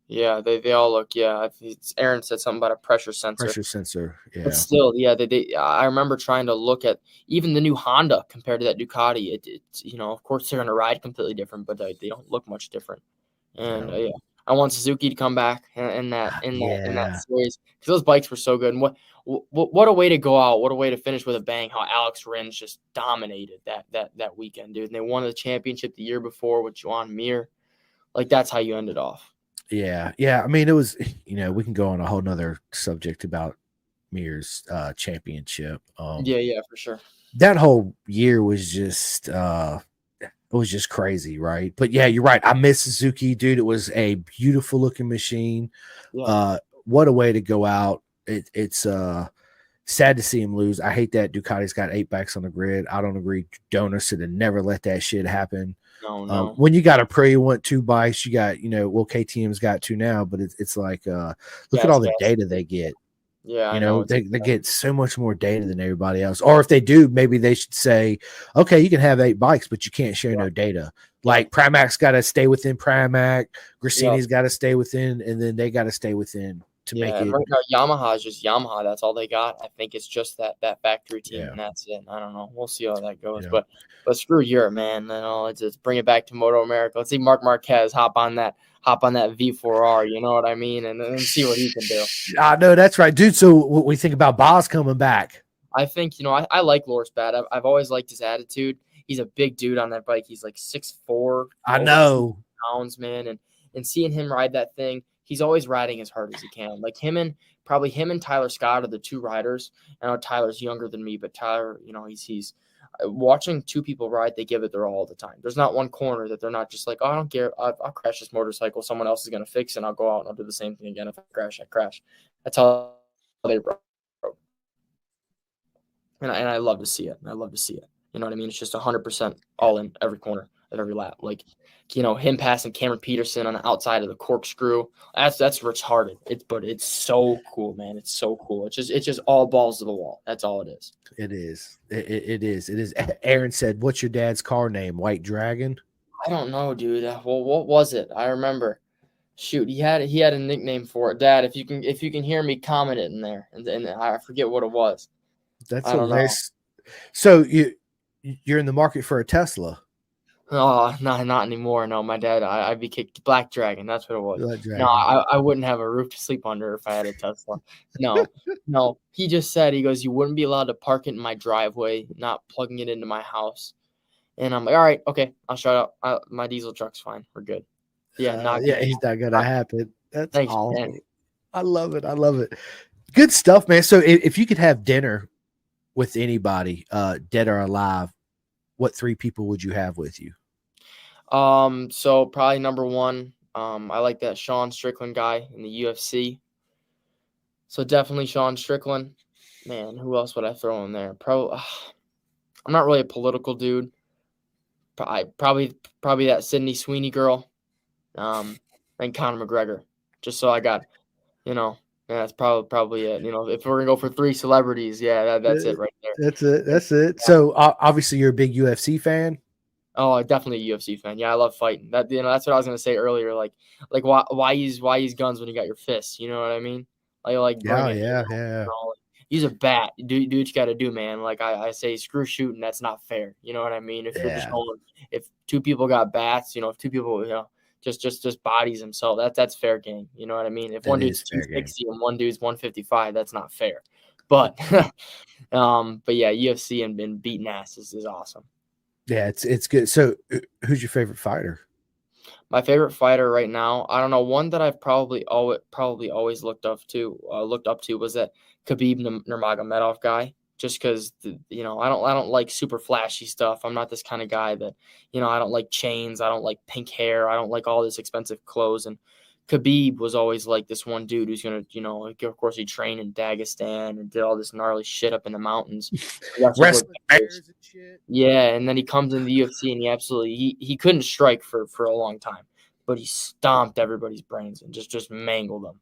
Yeah, they all look. Yeah, Aaron said something about a pressure sensor. Pressure sensor. Yeah. But still, yeah, I remember trying to look at even the new Honda compared to that Ducati. It's of course they're gonna ride completely different, but they don't look much different. And yeah, I want Suzuki to come back in that series because those bikes were so good. And what a way to go out! What a way to finish with a bang! How Alex Rins just dominated that weekend, dude. And they won the championship the year before with Joan Mir. Like that's how you ended off. Yeah. I mean, it was. We can go on a whole nother subject about Mir's championship. Yeah, for sure. That whole year was just. It was just crazy, right? But yeah, you're right. I miss Suzuki, dude. It was a beautiful looking machine. Yeah. What a way to go out. It's sad to see him lose. I hate that Ducati's got 8 bikes on the grid. I don't agree. Donor should have never let that shit happen. No. When you got a Pro, you want 2 bikes. You got, KTM's got 2 now, but it's like, look at all the data they get. Yeah, they get so much more data than everybody else. Or if they do, maybe they should say, okay, you can have 8 bikes, but you can't share no data. Like Primac's got to stay within Pramac, Grassini's got to stay within, and then they got to stay within to make it. Right now, Yamaha is just Yamaha. That's all they got. I think it's just that factory team, and that's it. I don't know. We'll see how that goes. Yeah. But screw Europe, man. Let's just bring it back to Moto America. Let's see Marc Marquez hop on that V4R, you know what I mean, and see what he can do. I know that's right, dude. So what we think about Boz coming back? I think I like Loris Bad. I've always liked his attitude. He's a big dude on that bike. He's like 6'4". I know. Pounds, man, and seeing him ride that thing, he's always riding as hard as he can. Like him and Tyler Scott are the 2 riders. I know Tyler's younger than me, but Tyler, he's watching 2 people ride, they give it their all the time. There's not one corner that they're not just like, oh, I don't care. I'll crash this motorcycle. Someone else is going to fix it. And I'll go out and I'll do the same thing again. If I crash, I crash. That's how they rode. And I love to see it. You know what I mean? It's just 100% all in every corner of every lap. Like, him passing Cameron Peterson on the outside of the corkscrew. That's retarded. It's so cool, man. It's so cool. It's just all balls to the wall. That's all it is. It is. It is. Aaron said, "What's your dad's car name? White Dragon?" I don't know, dude. Well, what was it? I remember. Shoot, he had a nickname for it. Dad, if you can hear me, comment it in there, and I forget what it was. That's hilarious. So you're in the market for a Tesla? Oh, not anymore. No, my dad, I'd be kicked. Black Dragon, that's what it was. No, I wouldn't have a roof to sleep under if I had a Tesla. No. He just said, he goes, you wouldn't be allowed to park it in my driveway, not plugging it into my house. And I'm like, all right, okay, I'll shut up. My diesel truck's fine. We're good. Yeah, he's not gonna happen. That's awesome. Man. I love it. Good stuff, man. So if you could have dinner with anybody, dead or alive, what 3 people would you have with you? So probably number 1, I like that Sean Strickland guy in the UFC. So definitely Sean Strickland. Man, who else would I throw in there? I'm not really a political dude. Probably that Sydney Sweeney girl. And Conor McGregor. Just so I got, that's probably it. If we're gonna go for 3 celebrities, that's it right there. That's it. Yeah. So obviously you're a big UFC fan. Oh, definitely a UFC fan. Yeah, I love fighting. That's what I was gonna say earlier. Like why use guns when you got your fists? You know what I mean? Yeah. Use a bat. Do what you got to do, man. Like I say, screw shooting. That's not fair. You know what I mean? If you're just going, if 2 people got bats, if 2 people, just bodies themselves, that's fair game. You know what I mean? If one dude's 260 and one dude's 155, that's not fair. But but yeah, UFC and beating asses is awesome. Yeah, it's good. So who's your favorite fighter? My favorite fighter right now, I don't know, one that I've probably always looked up to was that Khabib Nurmagomedov guy. Just because I don't like super flashy stuff. I'm not this kind of guy that I don't like chains. I don't like pink hair. I don't like all this expensive clothes. And Khabib was always like this one dude who's gonna of course he trained in Dagestan and did all this gnarly shit up in the mountains. Wrestling bears and shit. Yeah, and then he comes in the UFC and he couldn't strike for a long time, but he stomped everybody's brains and just mangled them.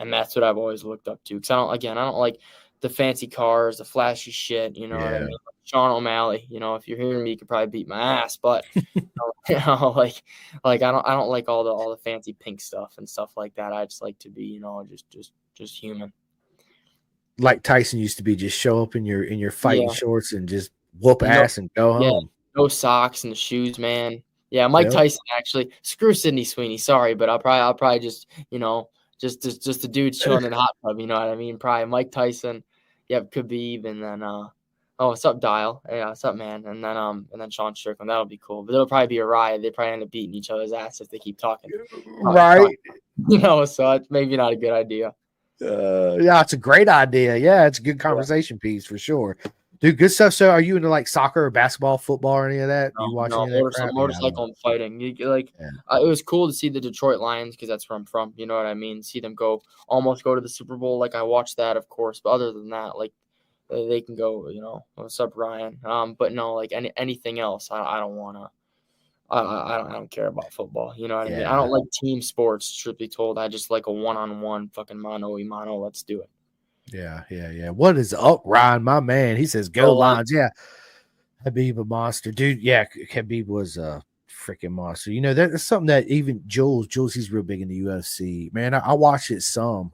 And that's what I've always looked up to. Because I don't like the fancy cars, the flashy shit. You know what I mean? Like Sean O'Malley. You know, if you're hearing me, you could probably beat my ass. But like I don't like all the fancy pink stuff and stuff like that. I just like to be, just human. Like Tyson used to be, just show up in your fighting shorts and just whoop ass and go home. No socks and the shoes, man. Yeah, Mike Tyson actually. Screw Sydney Sweeney. Sorry, but I'll probably just just a dude chilling in the hot tub. You know what I mean? Probably Mike Tyson. Yeah, Khabib, and then what's up, Dial? Yeah, what's up, man? And then Sean Strickland. That'll be cool. But it'll probably be a riot. They probably end up beating each other's ass if they keep talking. Right. So it's maybe not a good idea. Yeah, it's a great idea. Yeah, it's a good conversation piece for sure. Dude, good stuff. So are you into like soccer or basketball, football, or any of that? No, you watch any of that motorcycle and fighting. It was cool to see the Detroit Lions because that's where I'm from. You know what I mean? See them almost go to the Super Bowl. Like I watched that, of course. But other than that, like they can go. What's up, Ryan? But no, like anything else, I don't want to. I don't care about football. You know what I mean? I don't like team sports, truth be told. I just like a one-on-one fucking mano-a-mano. Let's do it. Yeah. What is up, Ryan? My man. He says, go Lions. Yeah. Khabib a monster. Dude, yeah, Khabib was a freaking monster. That's something that even Jules, he's real big in the UFC. Man, I watch it some.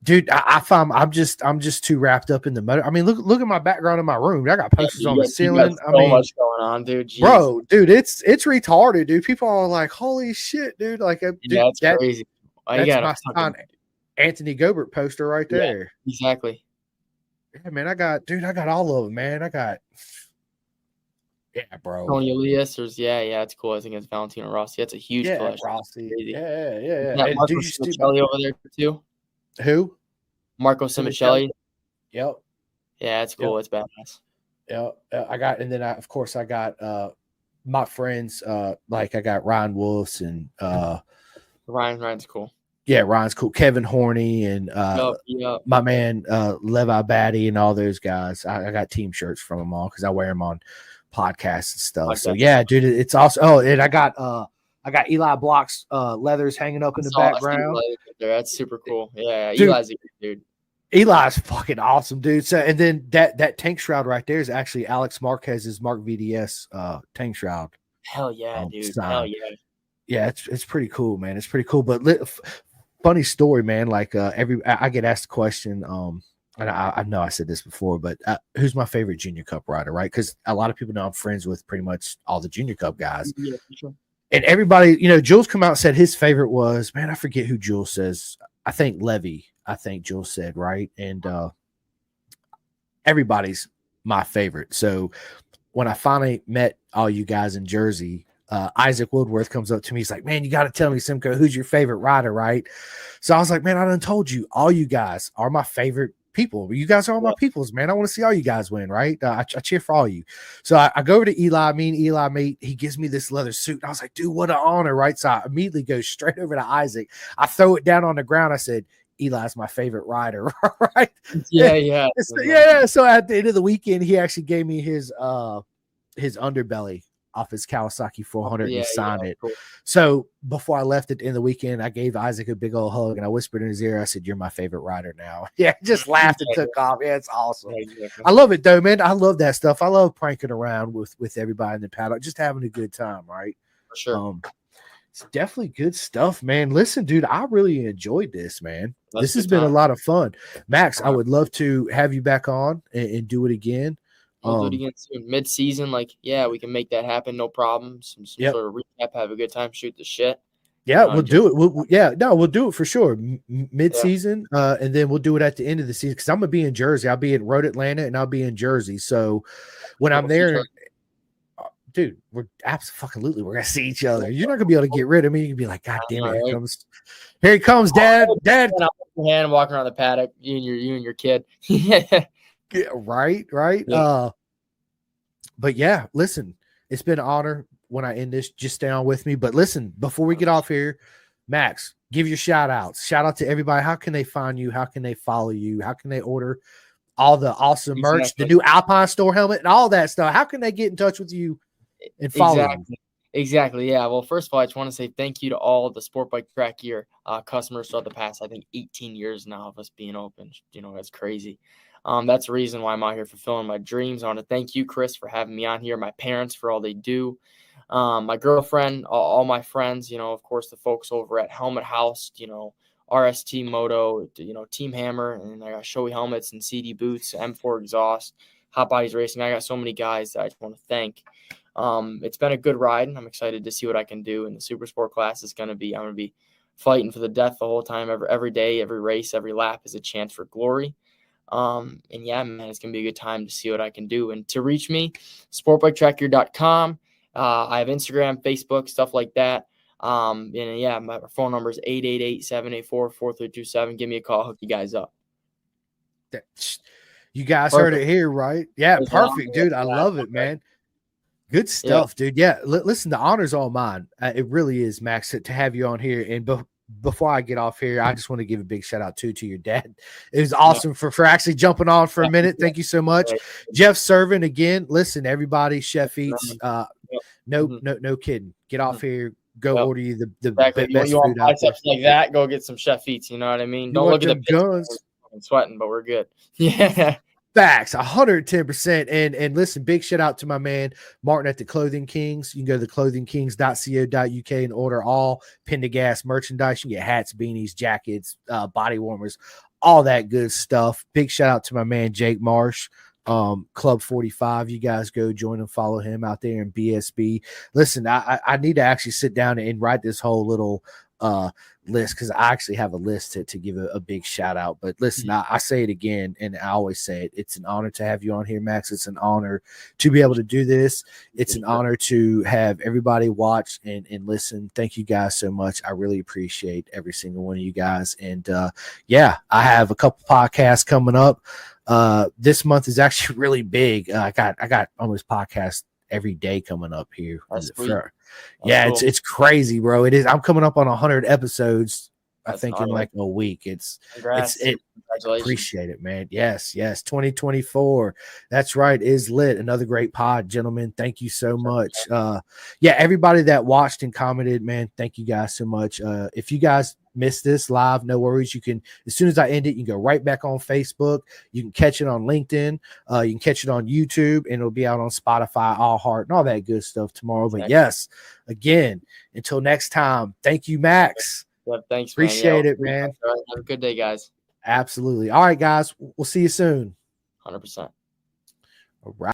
Dude, I find I'm just too wrapped up in the motor. I mean, look at my background in my room. I got posters on the ceiling. So much going on, dude. Jeez. Bro, dude, it's retarded, dude. People are like, holy shit, dude. Like, that's crazy. That's my son, Anthony Gobert poster right there. Yeah, exactly. Yeah, man, I got all of them, man. Bro. Tony Elias, it's cool. I think it's Valentino Rossi. That's a huge collection. Rossi. Yeah. And Marco Simoncelli over there too. Who? Marco Simoncelli. Yep. Yeah, it's cool. Yep. It's badass. Yeah, I got my friends. Like I got Ryan Wolfs and Ryan's cool. Yeah, Ryan's cool. Kevin Horney and my man Levi Batty and all those guys. I got team shirts from them all because I wear them on podcasts and stuff. So yeah, dude, it's awesome. Oh, and I got Eli Block's leathers hanging up in the background. That's super cool. Yeah, dude, Eli's a good dude. Eli's fucking awesome, dude. So and then that tank shroud right there is actually Alex Marquez's Mark VDS tank shroud. Hell yeah, dude. Sign. Hell yeah. Yeah, it's pretty cool, man. It's pretty cool. But funny story, man. Like I get asked a question. And I know I said this before, but who's my favorite Junior Cup rider, right? Because a lot of people know I'm friends with pretty much all the Junior Cup guys. Yeah, for sure. And everybody, Jules come out and said his favorite was, man, I forget who Jules says. I think Levy. I think Jules said, right? And everybody's my favorite. So when I finally met all you guys in Jersey, Isaac Woodworth comes up to me. He's like, man, you got to tell me, Simcoe, who's your favorite rider, right? So I was like, man, I done told you, all you guys are my favorite people. You guys are all my peoples, man. I want to see all you guys win, right? I cheer for all you. So I go over to Eli. Me and Eli meet. He gives me this leather suit. And I was like, dude, what an honor, right? So I immediately go straight over to Isaac. I throw it down on the ground. I said, Eli's my favorite rider, right? Yeah. So at the end of the weekend, he actually gave me his underbelly off his Kawasaki 400 and signed it. Cool. So before I left at the end of the weekend, I gave Isaac a big old hug and I whispered in his ear, I said, you're my favorite rider now. Yeah, just laughed and took off. Yeah, it's awesome. I love it though, man. I love that stuff. I love pranking around with everybody in the paddock, just having a good time, right? For sure. It's definitely good stuff, man. Listen, dude, I really enjoyed this, man. This has been a lot of fun. Max, I would love to have you back on and do it again. We'll do it again soon. Mid-season, we can make that happen. No problem. Some sort of recap, have a good time, shoot the shit. Yeah, we'll do it. We'll do it for sure. Mid-season, and then we'll do it at the end of the season because I'm going to be in Jersey. I'll be in Road Atlanta, and I'll be in Jersey. So when I'm there, dude, we're absolutely we're going to see each other. You're not going to be able to get rid of me. You'll be like, God damn it, here he comes, Dad. Dad. Hand walking around the paddock, you and your kid. Yeah, right. Yeah. But yeah, listen, it's been an honor when I end this. Just stay on with me. But listen, before we get off here, Max, give your shout outs. Shout out to everybody. How can they find you? How can they follow you? How can they order all the awesome merch, the new Alpine Store helmet, and all that stuff? How can they get in touch with you and follow you? Exactly. Yeah. Well, first of all, I just want to say thank you to all the Sport Bike Track Gear customers throughout the past, I think 18 years now of us being open. That's crazy. That's the reason why I'm out here fulfilling my dreams. I want to thank you, Chris, for having me on here. My parents for all they do. My girlfriend, all my friends, of course, the folks over at Helmet House, RST Moto, Team Hammer, and I got Shoei helmets and CD boots, M4 exhaust, Hot Bodies Racing. I got so many guys that I just want to thank. It's been a good ride, and I'm excited to see what I can do in the super sport class. I'm going to be fighting for the death the whole time. Every day, every race, every lap is a chance for glory. And yeah, man, it's going to be a good time to see what I can do. And to reach me, sportbiketrackgear.com. I have Instagram, Facebook, stuff like that. And yeah, my phone number is 888-784-4327. Give me a call. Hook you guys up. You guys heard it here, right? Yeah, perfect, dude. I love it, man. Good stuff, dude. Yeah, listen, the honor's all mine. It really is, Max, to have you on here. And before I get off here, I just want to give a big shout out to your dad. It was awesome for actually jumping on for a minute. Thank you so much. Jeff Servin, again, listen, everybody, Chef Eats, no kidding. Get off here. Go order you the exactly. best you food want biceps like that, go get some Chef Eats, you know what I mean? Don't look at the guns. I'm sweating, but we're good. Yeah. Facts, 110%. And listen, big shout out to my man Martin at the Clothing Kings. You can go to theclothingkings.co.uk and order all Pendergast merchandise. You can get hats, beanies, jackets, body warmers, all that good stuff. Big shout out to my man Jake Marsh, Club 45. You guys go join and follow him out there in BSB. Listen, I need to actually sit down and write this whole little list, because I actually have a list to give a big shout out. But listen, I say it again, and I always say it. It's an honor to have you on here, Max. It's an honor to be able to do this. It's an honor to have everybody watch and listen. Thank you guys so much. I really appreciate every single one of you guys. And yeah, I have a couple podcasts coming up. This month is actually really big. I got almost podcasts every day coming up here. Yeah, cool. It's crazy, bro. It is. I'm coming up on 100 episodes. I think in like a week. I appreciate it, man. Yes. 2024. That's right. Is lit. Another great pod, gentlemen. Thank you so much. Yeah, everybody that watched and commented, man, thank you guys so much. If you guys missed this live, no worries. You can, as soon as I end it, you can go right back on Facebook. You can catch it on LinkedIn. You can catch it on YouTube, and it'll be out on Spotify, iHeart, and all that good stuff tomorrow. But yes, again, until next time, thank you, Max. Yeah, thanks, appreciate it, man. Have a good day, guys. Absolutely. All right, guys. We'll see you soon. 100%. All right.